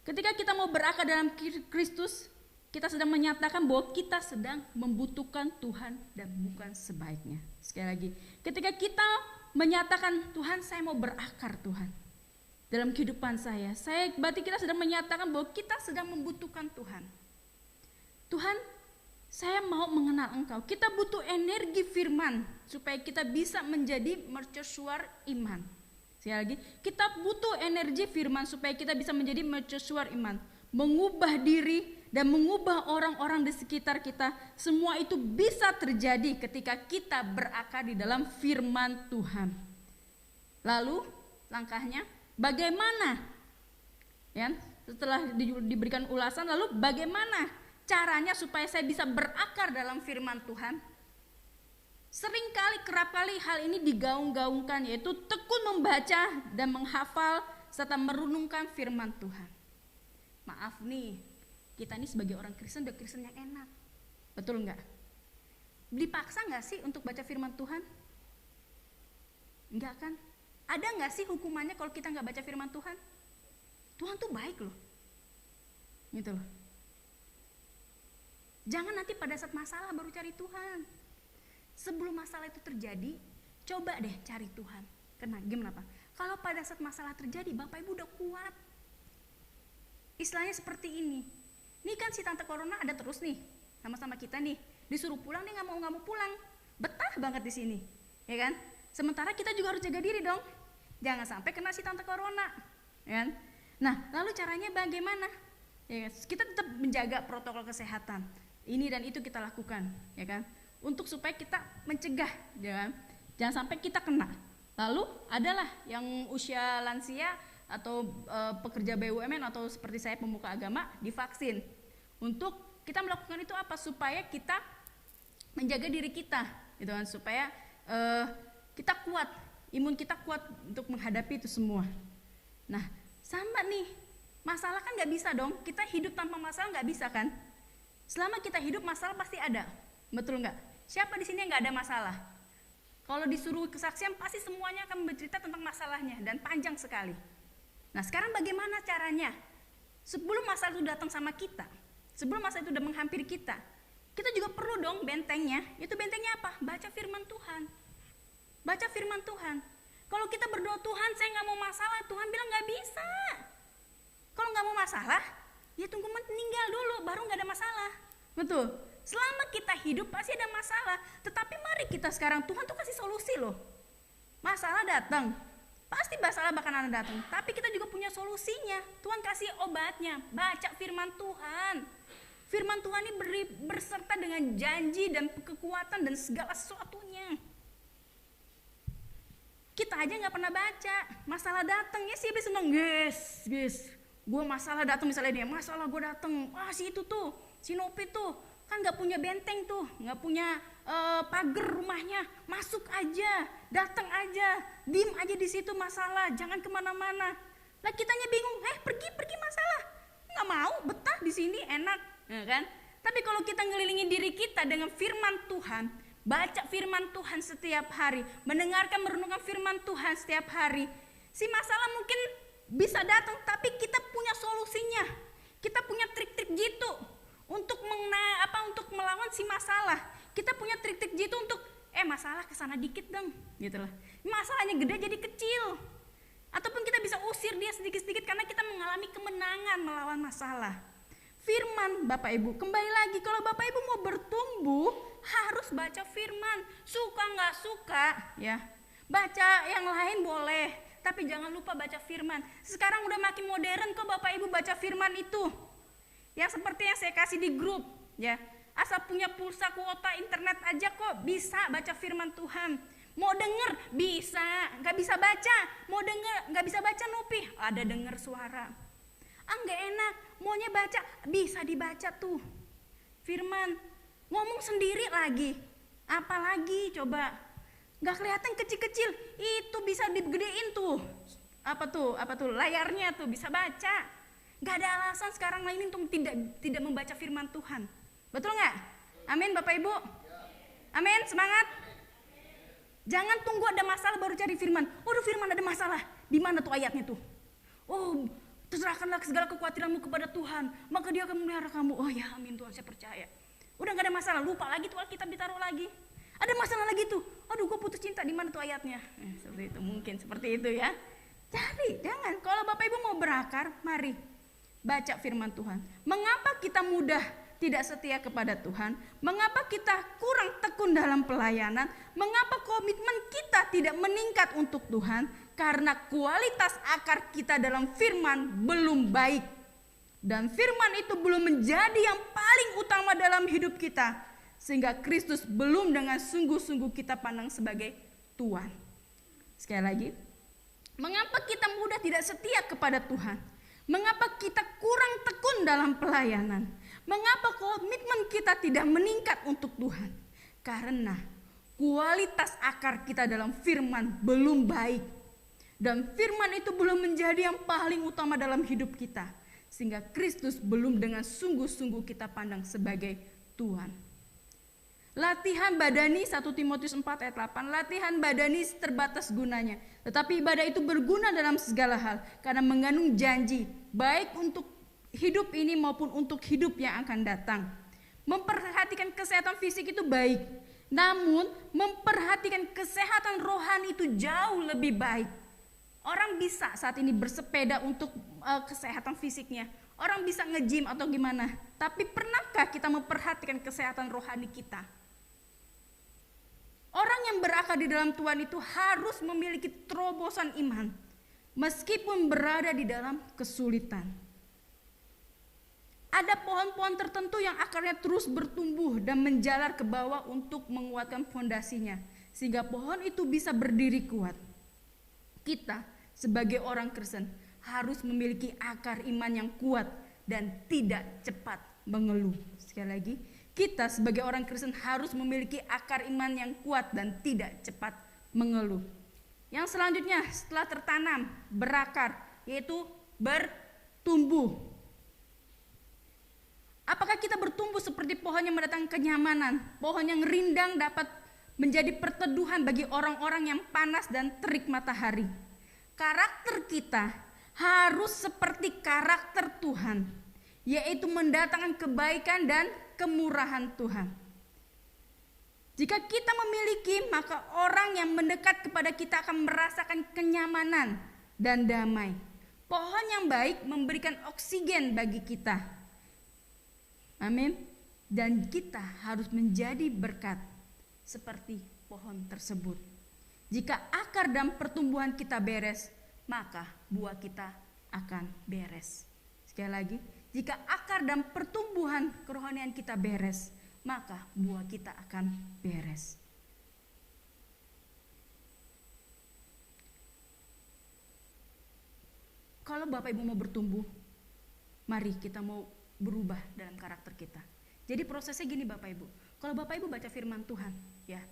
Ketika kita mau berakar dalam Kristus, kita sedang menyatakan bahwa kita sedang membutuhkan Tuhan dan bukan sebaiknya. Sekali lagi, ketika kita menyatakan Tuhan saya mau berakar Tuhan dalam kehidupan saya, berarti kita sedang menyatakan bahwa kita sedang membutuhkan Tuhan. Tuhan, saya mau mengenal Engkau. Kita butuh energi firman supaya kita bisa menjadi mercusuar iman. Sekali lagi, kita butuh energi firman supaya kita bisa menjadi mercusuar iman. Mengubah diri dan mengubah orang-orang di sekitar kita. Semua itu bisa terjadi ketika kita berakar di dalam firman Tuhan. Lalu langkahnya bagaimana? Ya, setelah diberikan ulasan, lalu bagaimana caranya supaya saya bisa berakar dalam firman Tuhan? Seringkali, kerap kali hal ini digaung-gaungkan, yaitu tekun membaca dan menghafal serta merenungkan firman Tuhan. Maaf nih, kita ini sebagai orang Kristen udah Kristen yang enak, betul nggak? Dipaksa nggak sih untuk baca firman Tuhan? Enggak kan? Ada nggak sih hukumannya kalau kita nggak baca firman Tuhan? Tuhan tuh baik loh, gitu loh. Jangan nanti pada saat masalah baru cari Tuhan. Sebelum masalah itu terjadi, coba deh cari Tuhan. Gimana Pak? Kalau pada saat masalah terjadi, Bapak Ibu udah kuat. Istilahnya seperti ini. Nih kan si Tante Corona ada terus nih, sama-sama kita nih. Disuruh pulang, dia nggak mau pulang. Betah banget di sini, ya kan? Sementara kita juga harus jaga diri dong. Jangan sampai kena si Tante Corona, ya kan? Nah, lalu caranya bagaimana? Ya, kita tetap menjaga protokol kesehatan. Ini dan itu kita lakukan, ya kan? Untuk supaya kita mencegah, ya kan? Jangan sampai kita kena. Lalu adalah yang usia lansia atau pekerja BUMN atau seperti saya pemuka agama divaksin. Untuk kita melakukan itu apa? Supaya kita menjaga diri kita, gitu kan? Supaya kita kuat, imun kita kuat untuk menghadapi itu semua. Nah, sama nih, masalah kan nggak bisa dong. Kita hidup tanpa masalah nggak bisa kan? Selama kita hidup masalah pasti ada, betul nggak? Siapa di sini yang nggak ada masalah? Kalau disuruh kesaksian pasti semuanya akan bercerita tentang masalahnya dan panjang sekali. Nah sekarang bagaimana caranya? Sebelum masalah itu datang sama kita, sebelum masalah itu udah menghampiri kita juga perlu dong bentengnya. Itu bentengnya apa? Baca firman Tuhan. Baca firman Tuhan. Kalau kita berdoa Tuhan saya nggak mau masalah, Tuhan bilang nggak bisa. Kalau nggak mau masalah, ya tunggu meninggal dulu, baru nggak ada masalah. Betul. Selama kita hidup pasti ada masalah. Tetapi mari kita sekarang, Tuhan tuh kasih solusi loh. Masalah datang, pasti masalah bakalan datang. Tapi kita juga punya solusinya. Tuhan kasih obatnya. Baca firman Tuhan. Firman Tuhan ini berserta dengan janji dan kekuatan dan segala sesuatunya. Kita aja nggak pernah baca. Masalah datang ya sih seneng, guys. Gue masalah datang misalnya dia, masalah gue datang, si itu tuh, si Nopi tuh, kan nggak punya benteng tuh, nggak punya pagar rumahnya, masuk aja, datang aja, diem aja di situ masalah, jangan kemana-mana. Lah kitanya bingung, pergi masalah, nggak mau, betah di sini enak, ya kan? Tapi kalau kita ngelilingi diri kita dengan firman Tuhan, baca firman Tuhan setiap hari, mendengarkan merenungkan firman Tuhan setiap hari, si masalah mungkin bisa datang, tapi kita punya solusinya. Kita punya trik-trik jitu untuk untuk melawan si masalah. Kita punya trik-trik jitu untuk masalah kesana dikit dong, gitu loh. Masalahnya gede jadi kecil. Ataupun kita bisa usir dia sedikit-sedikit karena kita mengalami kemenangan melawan masalah. Firman Bapak Ibu, kembali lagi kalau Bapak Ibu mau bertumbuh harus baca firman. Suka nggak suka ya, baca yang lain boleh, tapi jangan lupa baca firman. Sekarang udah makin modern kok Bapak Ibu baca firman itu. Yang seperti yang saya kasih di grup ya. Asal punya pulsa kuota internet aja kok bisa baca firman Tuhan. Mau denger bisa, nggak bisa baca. Mau denger nggak bisa baca Nupi, ada denger suara. Nggak enak, maunya baca, bisa dibaca tuh. Firman, ngomong sendiri lagi. Apalagi coba, nggak kelihatan kecil-kecil, itu bisa digedein tuh. Apa tuh, layarnya tuh bisa baca. Nggak ada alasan sekarang lain untuk tidak membaca firman Tuhan. Betul nggak? Amin Bapak Ibu. Amin, semangat. Jangan tunggu ada masalah baru cari firman. Waduh, firman ada masalah. Di mana tuh ayatnya tuh? Oh, terserahkanlah segala kekhawatiranmu kepada Tuhan, maka Dia akan memelihara kamu. Oh ya, amin Tuhan, saya percaya. Udah gak ada masalah, lupa lagi tuh Alkitab ditaruh lagi. Ada masalah lagi tuh, aduh gue putus cinta, di mana tuh ayatnya? Seperti itu, mungkin seperti itu ya. Cari, jangan. Kalau Bapak Ibu mau berakar, mari baca firman Tuhan. Mengapa kita mudah tidak setia kepada Tuhan? Mengapa kita kurang tekun dalam pelayanan? Mengapa komitmen kita tidak meningkat untuk Tuhan? Karena kualitas akar kita dalam firman belum baik. Dan firman itu belum menjadi yang paling utama dalam hidup kita. Sehingga Kristus belum dengan sungguh-sungguh kita pandang sebagai Tuhan. Sekali lagi, mengapa kita mudah tidak setia kepada Tuhan? Mengapa kita kurang tekun dalam pelayanan? Mengapa komitmen kita tidak meningkat untuk Tuhan? Karena kualitas akar kita dalam firman belum baik. Dan firman itu belum menjadi yang paling utama dalam hidup kita. Sehingga Kristus belum dengan sungguh-sungguh kita pandang sebagai Tuhan. Latihan badani 1 Timotius 4 ayat 8. Latihan badani terbatas gunanya. Tetapi ibadah itu berguna dalam segala hal. Karena mengandung janji. Baik untuk hidup ini maupun untuk hidup yang akan datang. Memperhatikan kesehatan fisik itu baik. Namun memperhatikan kesehatan rohani itu jauh lebih baik. Orang bisa saat ini bersepeda untuk kesehatan fisiknya. Orang bisa nge-gym atau gimana. Tapi pernahkah kita memperhatikan kesehatan rohani kita? Orang yang berakar di dalam Tuhan itu harus memiliki terobosan iman. Meskipun berada di dalam kesulitan. Ada pohon-pohon tertentu yang akarnya terus bertumbuh dan menjalar ke bawah untuk menguatkan fondasinya. Sehingga pohon itu bisa berdiri kuat. Kita sebagai orang Kristen harus memiliki akar iman yang kuat dan tidak cepat mengeluh. Sekali lagi, kita sebagai orang Kristen harus memiliki akar iman yang kuat dan tidak cepat mengeluh. Yang selanjutnya setelah tertanam, berakar, yaitu bertumbuh. Apakah kita bertumbuh seperti pohon yang mendatangkan kenyamanan? Pohon yang rindang dapat menjadi perteduhan bagi orang-orang yang panas dan terik matahari. Karakter kita harus seperti karakter Tuhan, yaitu mendatangkan kebaikan dan kemurahan Tuhan. Jika kita memiliki, maka orang yang mendekat kepada kita akan merasakan kenyamanan dan damai. Pohon yang baik memberikan oksigen bagi kita. Amin. Dan kita harus menjadi berkat seperti pohon tersebut. Jika akar dan pertumbuhan kita beres, maka buah kita akan beres. Sekali lagi, jika akar dan pertumbuhan kerohanian kita beres, maka buah kita akan beres. Kalau Bapak Ibu mau bertumbuh, mari kita mau berubah dalam karakter kita. Jadi prosesnya gini Bapak Ibu. Kalau Bapak Ibu baca firman Tuhan, ya,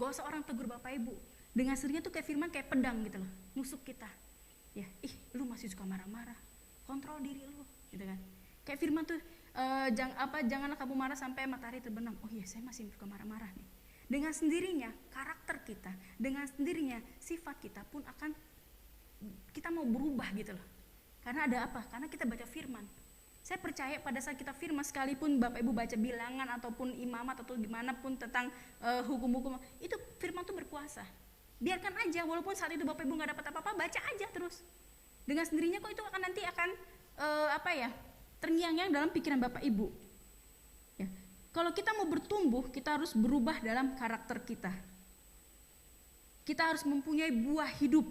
gak usah orang tegur Bapak Ibu. Dengan sendirinya tuh kayak firman kayak pedang gitu loh, nusuk kita. Ya, lu masih suka marah-marah, kontrol diri lu, gitu kan. Kayak firman tuh, janganlah kamu marah sampai matahari terbenam. Oh iya, saya masih suka marah-marah nih. Dengan sendirinya karakter kita, dengan sendirinya sifat kita pun akan, kita mau berubah gitu loh. Karena ada apa? Karena kita baca firman. Saya percaya pada saat kita firman, sekalipun Bapak Ibu baca bilangan ataupun imamat atau gimana pun tentang hukum-hukum, itu firman itu berkuasa. Biarkan aja, walaupun saat itu Bapak Ibu nggak dapat apa-apa, baca aja terus. Dengan sendirinya kok itu akan nanti akan terngiang-ngiang dalam pikiran Bapak Ibu. Ya. Kalau kita mau bertumbuh, kita harus berubah dalam karakter kita. Kita harus mempunyai buah hidup.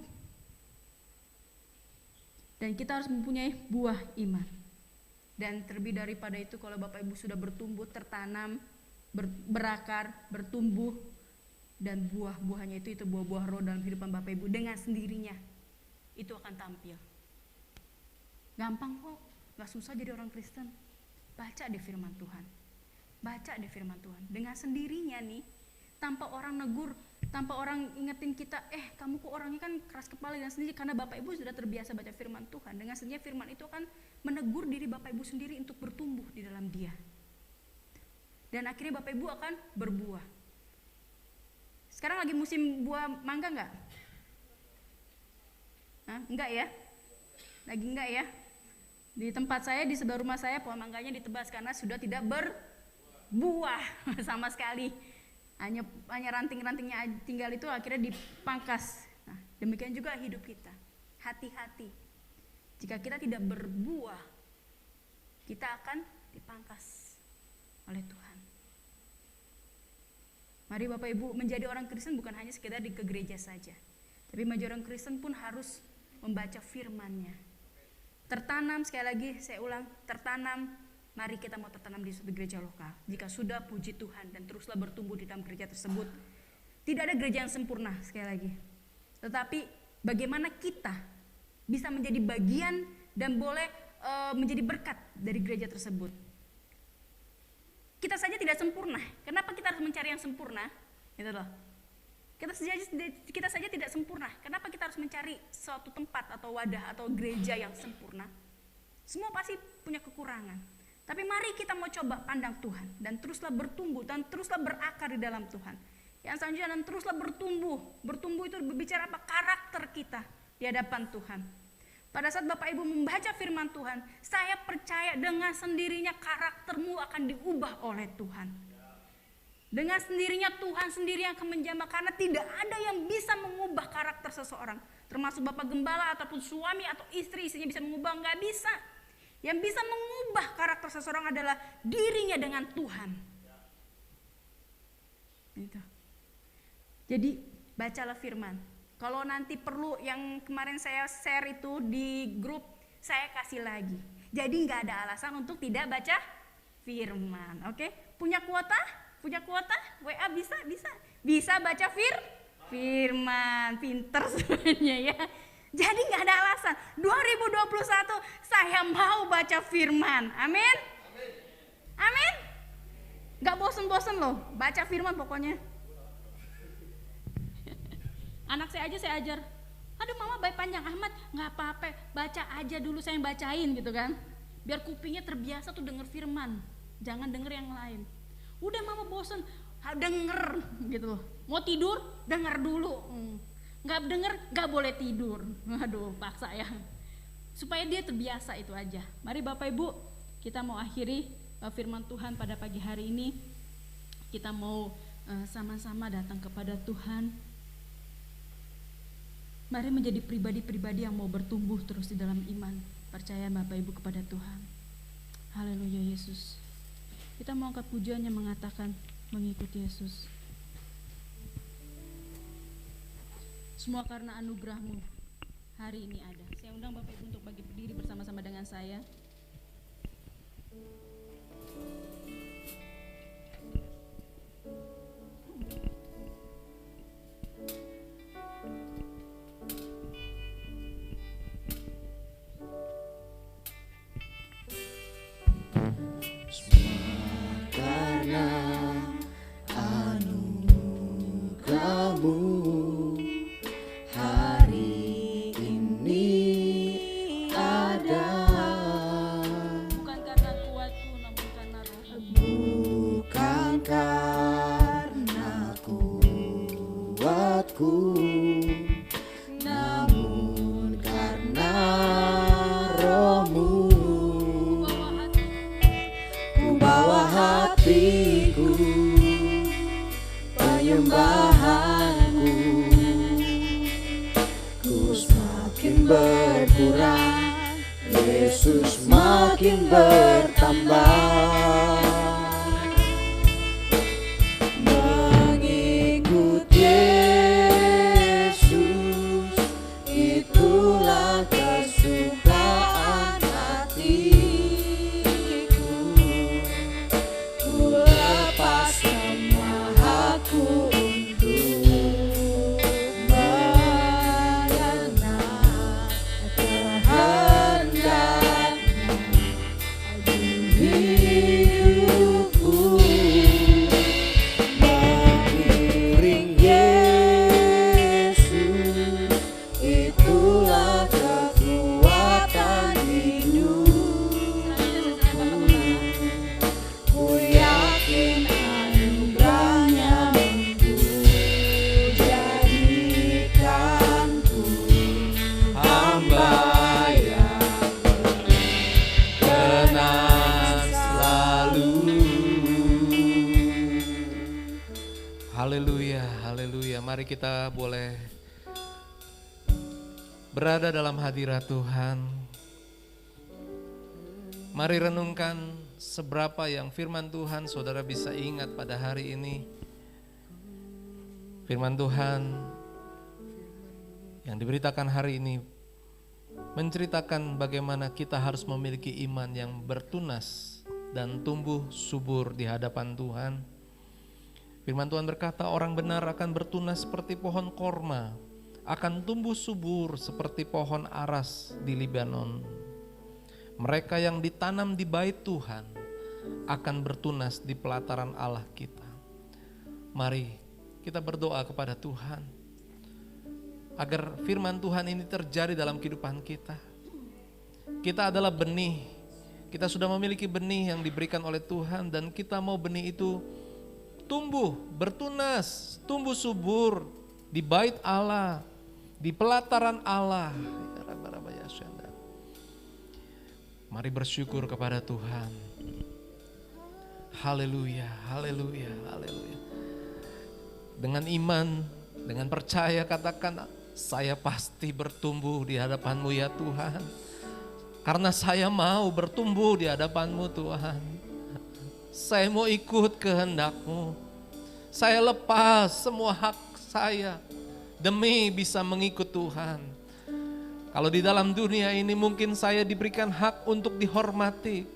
Dan kita harus mempunyai buah iman. Dan terlebih daripada itu, kalau Bapak Ibu sudah bertumbuh, tertanam, berakar, bertumbuh, dan buah-buahnya itu buah-buah roh dalam kehidupan Bapak Ibu, dengan sendirinya itu akan tampil. Gampang kok, gak susah jadi orang Kristen. Baca di firman Tuhan. Baca di firman Tuhan. Dengan sendirinya nih, tanpa orang negur, tanpa orang ingetin kita, kamu kok orangnya kan keras kepala dan sendiri, karena Bapak Ibu sudah terbiasa baca firman Tuhan. Dengan sendirinya firman itu akan menegur diri Bapak Ibu sendiri untuk bertumbuh di dalam Dia. Dan akhirnya Bapak Ibu akan berbuah. Sekarang lagi musim buah mangga enggak? Enggak ya? Lagi enggak ya? Di tempat saya, di sebelah rumah saya, pohon mangganya ditebas karena sudah tidak berbuah sama sekali. Hanya ranting-rantingnya tinggal itu akhirnya dipangkas. Nah, demikian juga hidup kita. Hati-hati. Jika kita tidak berbuah, kita akan dipangkas oleh Tuhan. Mari Bapak Ibu, menjadi orang Kristen bukan hanya sekedar ke gereja saja. Tapi menjadi orang Kristen pun harus membaca firman-Nya. Tertanam, sekali lagi saya ulang, tertanam. Mari kita mau tertanam di suatu gereja lokal. Jika sudah, puji Tuhan, dan teruslah bertumbuh di dalam gereja tersebut. Tidak ada gereja yang sempurna, sekali lagi. Tetapi bagaimana kita bisa menjadi bagian dan boleh menjadi berkat dari gereja tersebut. Kita saja tidak sempurna. Kenapa kita harus mencari yang sempurna? Gitu loh. Kita saja tidak sempurna. Kenapa kita harus mencari suatu tempat atau wadah atau gereja yang sempurna? Semua pasti punya kekurangan. Tapi mari kita mau coba pandang Tuhan dan teruslah bertumbuh dan teruslah berakar di dalam Tuhan. Yang selanjutnya, dan teruslah bertumbuh. Bertumbuh itu berbicara apa? Karakter kita di hadapan Tuhan. Pada saat Bapak Ibu membaca firman Tuhan, saya percaya dengan sendirinya karaktermu akan diubah oleh Tuhan. Dengan sendirinya Tuhan sendiri yang akan menjamah, karena tidak ada yang bisa mengubah karakter seseorang. Termasuk Bapak Gembala ataupun suami atau istrinya bisa mengubah, nggak bisa. Yang bisa mengubah karakter seseorang adalah dirinya dengan Tuhan. Gitu. Jadi bacalah firman. Kalau nanti perlu, yang kemarin saya share itu di grup, saya kasih lagi. Jadi nggak ada alasan untuk tidak baca firman. Oke? Punya kuota? Punya kuota? WA bisa baca firman. Pinter sebenarnya ya. Jadi nggak ada alasan. 2021 saya mau baca firman. Amin. Amin. Nggak bosen-bosen loh, baca firman pokoknya. Anak saya aja saya ajar. Aduh mama baik panjang Ahmad, nggak apa-apa, baca aja dulu, saya yang bacain gitu kan. Biar kupingnya terbiasa tuh denger firman, jangan denger yang lain. Udah mama bosen, denger gitu loh. Mau tidur, denger dulu. Nggak denger, nggak boleh tidur. Aduh, paksa ya. Supaya dia terbiasa, itu aja. Mari Bapak Ibu, kita mau akhiri firman Tuhan pada pagi hari ini. Kita mau sama-sama datang kepada Tuhan. Mari menjadi pribadi-pribadi yang mau bertumbuh terus di dalam iman. Percaya Bapak Ibu kepada Tuhan. Haleluya Yesus. Kita mau angkat pujian yang mengatakan mengikuti Yesus. Semua karena anugerah-Mu hari ini ada. Saya undang Bapak Ibu untuk berdiri bersama-sama dengan saya. Hari ini ada. Yesus makin bertambah. Mengikut Yesus, itulah kesukaan hatiku. Ku lepas semua hakku untuk mengenal kehendaknya di hidupku. Mengiring Yesus, itulah kekuatan hidupku. Ku yakin anugerahnya mampu jadikanku hamba yang berkenan selalu. Haleluya, haleluya. Mari kita boleh berada dalam hadirat Tuhan. Mari renungkan seberapa yang firman Tuhan saudara bisa ingat pada hari ini. Firman Tuhan yang diberitakan hari ini menceritakan bagaimana kita harus memiliki iman yang bertunas dan tumbuh subur di hadapan Tuhan. Firman Tuhan berkata, orang benar akan bertunas seperti pohon korma, akan tumbuh subur seperti pohon aras di Libanon. Mereka yang ditanam di bait Tuhan akan bertunas di pelataran Allah kita. Mari kita berdoa kepada Tuhan agar firman Tuhan ini terjadi dalam kehidupan kita. Kita adalah benih, kita sudah memiliki benih yang diberikan oleh Tuhan dan kita mau benih itu tumbuh, bertunas, tumbuh subur di bait Allah, di pelataran Allah. Mari bersyukur kepada Tuhan. Haleluya, haleluya, haleluya. Dengan iman, dengan percaya katakan, saya pasti bertumbuh di hadapan-Mu ya Tuhan. Karena saya mau bertumbuh di hadapan-Mu Tuhan. Saya mau ikut kehendak-Mu. Saya lepas semua hak saya demi bisa mengikut Tuhan. Kalau di dalam dunia ini mungkin saya diberikan hak untuk dihormati.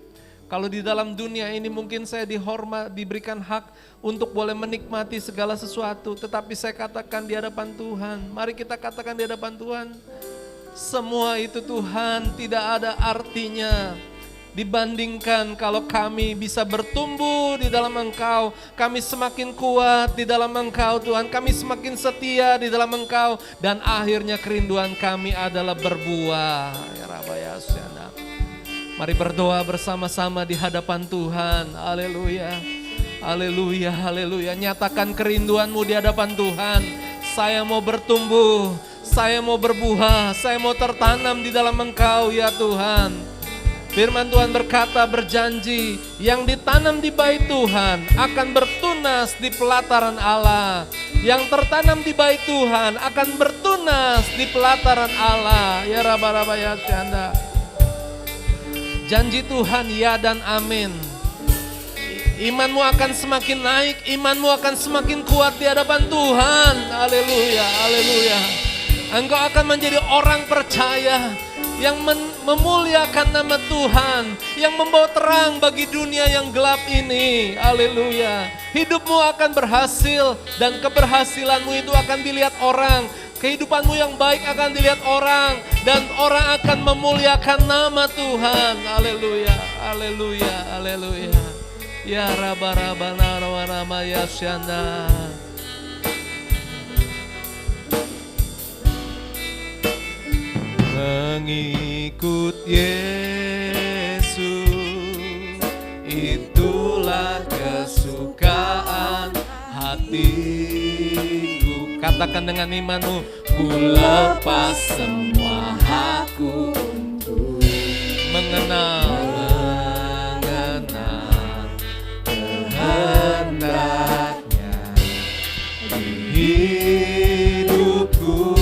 Kalau di dalam dunia ini mungkin saya diberikan hak untuk boleh menikmati segala sesuatu. Tetapi saya katakan di hadapan Tuhan, mari kita katakan di hadapan Tuhan, semua itu Tuhan tidak ada artinya dibandingkan kalau kami bisa bertumbuh di dalam Engkau, kami semakin kuat di dalam Engkau Tuhan, kami semakin setia di dalam Engkau, dan akhirnya kerinduan kami adalah berbuah. Ya Rabbi ya Syana. Mari berdoa bersama-sama di hadapan Tuhan. Haleluya, haleluya, haleluya. Nyatakan kerinduanmu di hadapan Tuhan. Saya mau bertumbuh, saya mau berbuah, saya mau tertanam di dalam Engkau ya Tuhan. Firman Tuhan berkata, berjanji, yang ditanam di bait Tuhan akan bertunas di pelataran Allah. Yang tertanam di bait Tuhan akan bertunas di pelataran Allah. Ya Rabba ya Syanda. Janji Tuhan ya dan amin. Imanmu akan semakin naik, imanmu akan semakin kuat di hadapan Tuhan. Haleluya, haleluya. Engkau akan menjadi orang percaya yang memuliakan nama Tuhan, yang membawa terang bagi dunia yang gelap ini. Haleluya. Hidupmu akan berhasil dan keberhasilanmu itu akan dilihat orang. Kehidupanmu yang baik akan dilihat orang dan orang akan memuliakan nama Tuhan. Haleluya, haleluya, haleluya. Ya Rabba Rabbana Rabbana ya Syanda. Mengikut Yesus, itulah kesukaan hatiku. Katakan dengan imanmu, ku lepas semua hakku untuk mengenal kehendaknya di hidupku.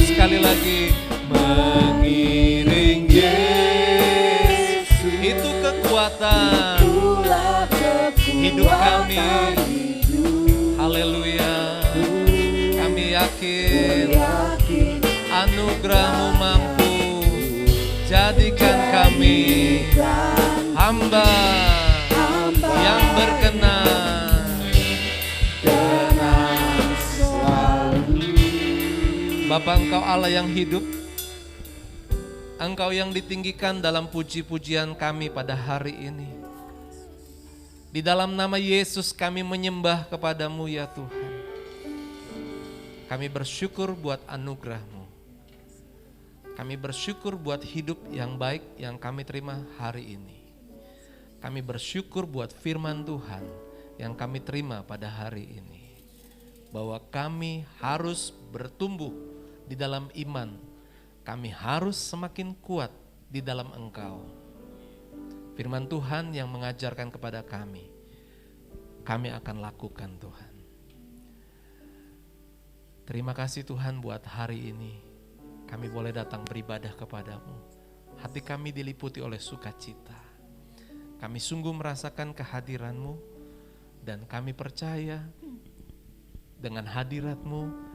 Sekali lagi, mengiring kekuatan hidup kami. Haleluya. Kami yakin anugerah-Mu mampu jadikan kami hamba yang berkenan. Bapa, Engkau Allah yang hidup, Engkau yang ditinggikan dalam puji-pujian kami pada hari ini. Di dalam nama Yesus kami menyembah kepadamu ya Tuhan. Kami bersyukur buat anugerah-Mu. Kami bersyukur buat hidup yang baik yang kami terima hari ini. Kami bersyukur buat firman Tuhan yang kami terima pada hari ini. Bahwa kami harus bertumbuh di dalam iman. Kami harus semakin kuat di dalam Engkau. Firman Tuhan yang mengajarkan kepada kami akan lakukan Tuhan. Terima kasih Tuhan buat hari ini. Kami boleh datang beribadah kepadamu. Hati kami diliputi oleh sukacita. Kami sungguh merasakan kehadiran-Mu dan kami percaya dengan hadirat-Mu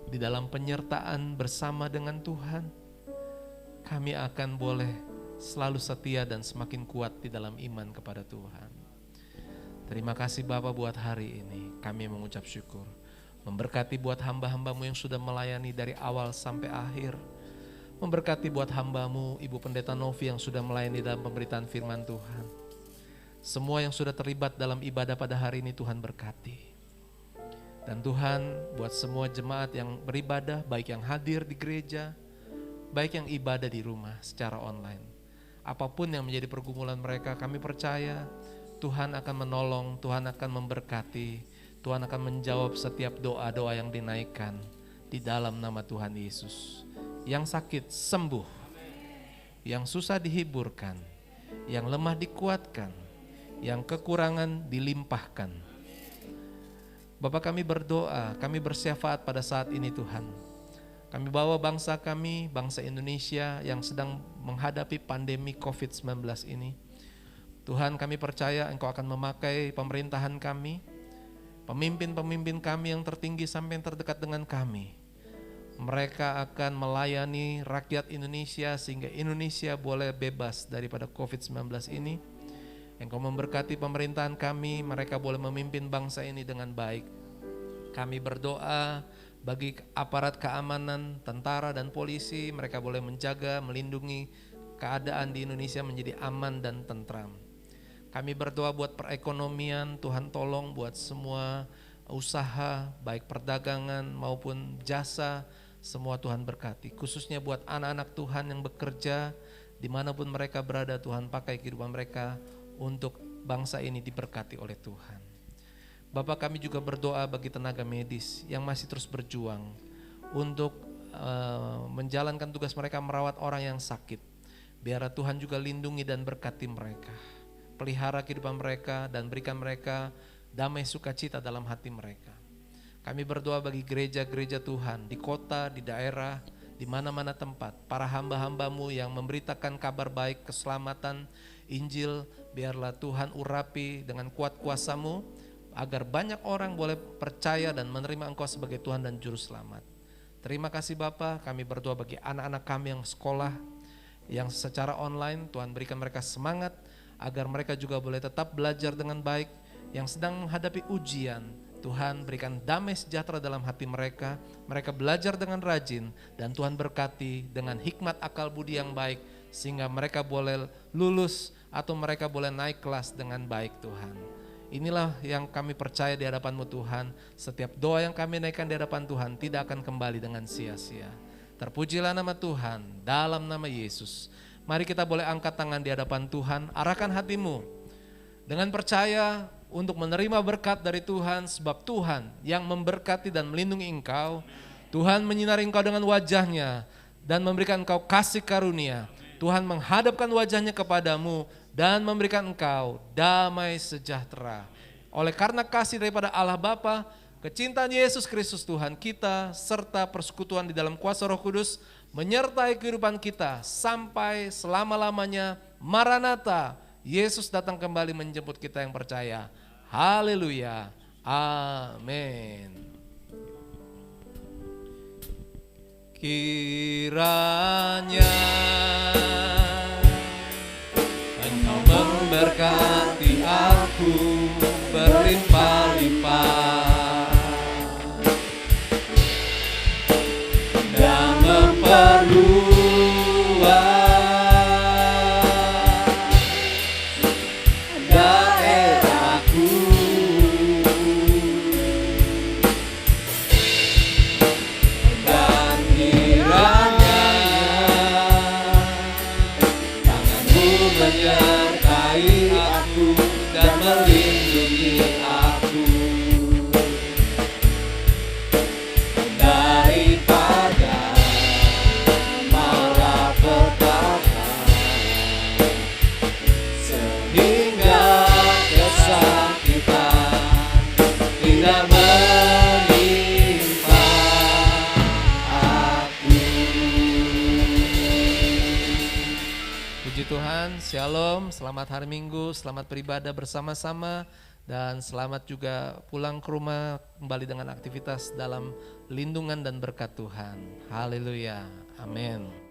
di dalam penyertaan bersama dengan Tuhan, kami akan boleh selalu setia dan semakin kuat di dalam iman kepada Tuhan. Terima kasih Bapa buat hari ini. Kami mengucap syukur. Memberkati buat hamba-hamba-Mu yang sudah melayani dari awal sampai akhir. Memberkati buat hamba-Mu, Ibu Pendeta Novi yang sudah melayani dalam pemberitaan firman Tuhan. Semua yang sudah terlibat dalam ibadah pada hari ini Tuhan berkati. Dan Tuhan buat semua jemaat yang beribadah, baik yang hadir di gereja, baik yang ibadah di rumah secara online. Apapun yang menjadi pergumulan mereka, kami percaya Tuhan akan menolong, Tuhan akan memberkati, Tuhan akan menjawab setiap doa-doa yang dinaikkan di dalam nama Tuhan Yesus. Yang sakit sembuh, yang susah dihiburkan, yang lemah dikuatkan, yang kekurangan dilimpahkan. Bapak, kami berdoa, kami bersyafaat pada saat ini Tuhan. Kami bawa bangsa kami, bangsa Indonesia yang sedang menghadapi pandemi COVID-19 ini. Tuhan, kami percaya Engkau akan memakai pemerintahan kami, pemimpin-pemimpin kami yang tertinggi sampai yang terdekat dengan kami. Mereka akan melayani rakyat Indonesia sehingga Indonesia boleh bebas daripada COVID-19 ini. Engkau memberkati pemerintahan kami, mereka boleh memimpin bangsa ini dengan baik. Kami berdoa bagi aparat keamanan, tentara dan polisi, mereka boleh menjaga, melindungi keadaan di Indonesia menjadi aman dan tentram. Kami berdoa buat perekonomian, Tuhan tolong buat semua usaha, baik perdagangan maupun jasa, semua Tuhan berkati. Khususnya buat anak-anak Tuhan yang bekerja, dimanapun mereka berada, Tuhan pakai kehidupan mereka untuk bangsa ini diberkati oleh Tuhan. Bapak, kami juga berdoa bagi tenaga medis yang masih terus berjuang untuk menjalankan tugas mereka merawat orang yang sakit. Biarlah Tuhan juga lindungi dan berkati mereka. Pelihara kehidupan mereka dan berikan mereka damai sukacita dalam hati mereka. Kami berdoa bagi gereja-gereja Tuhan di kota, di daerah, di mana-mana tempat. Para hamba-hamba-Mu yang memberitakan kabar baik, keselamatan, Injil, biarlah Tuhan urapi dengan kuat kuasa-Mu, agar banyak orang boleh percaya dan menerima Engkau sebagai Tuhan dan Juru Selamat. Terima kasih Bapa, kami berdoa bagi anak-anak kami yang sekolah, yang secara online, Tuhan berikan mereka semangat, agar mereka juga boleh tetap belajar dengan baik, yang sedang menghadapi ujian, Tuhan berikan damai sejahtera dalam hati mereka, mereka belajar dengan rajin, dan Tuhan berkati dengan hikmat akal budi yang baik, sehingga mereka boleh lulus atau mereka boleh naik kelas dengan baik Tuhan. Inilah yang kami percaya di hadapan-Mu Tuhan, setiap doa yang kami naikkan di hadapan Tuhan tidak akan kembali dengan sia-sia. Terpujilah nama Tuhan, dalam nama Yesus. Mari kita boleh angkat tangan di hadapan Tuhan, arahkan hatimu dengan percaya untuk menerima berkat dari Tuhan, sebab Tuhan yang memberkati dan melindungi engkau. Tuhan menyinari engkau dengan wajahnya dan memberikan engkau kasih karunia. Tuhan menghadapkan wajahnya kepadamu dan memberikan engkau damai sejahtera. Oleh karena kasih daripada Allah Bapa, kecintaan Yesus Kristus Tuhan kita, serta persekutuan di dalam kuasa Roh Kudus, menyertai kehidupan kita sampai selama-lamanya. Maranatha, Yesus datang kembali menjemput kita yang percaya. Haleluya. Amin. Kiranya Engkau memberkati aku berlimpah-limpah dan memperluas daerahku, dan kiranya tanganmu menyertai aku dan melindungi aku daripada malapetaka, sehingga kesakitan tidak menimpa aku. Puji Tuhan, shalom, selamat hari Minggu, selamat beribadah bersama-sama, dan selamat juga pulang ke rumah kembali dengan aktivitas dalam lindungan dan berkat Tuhan. Haleluya, amin.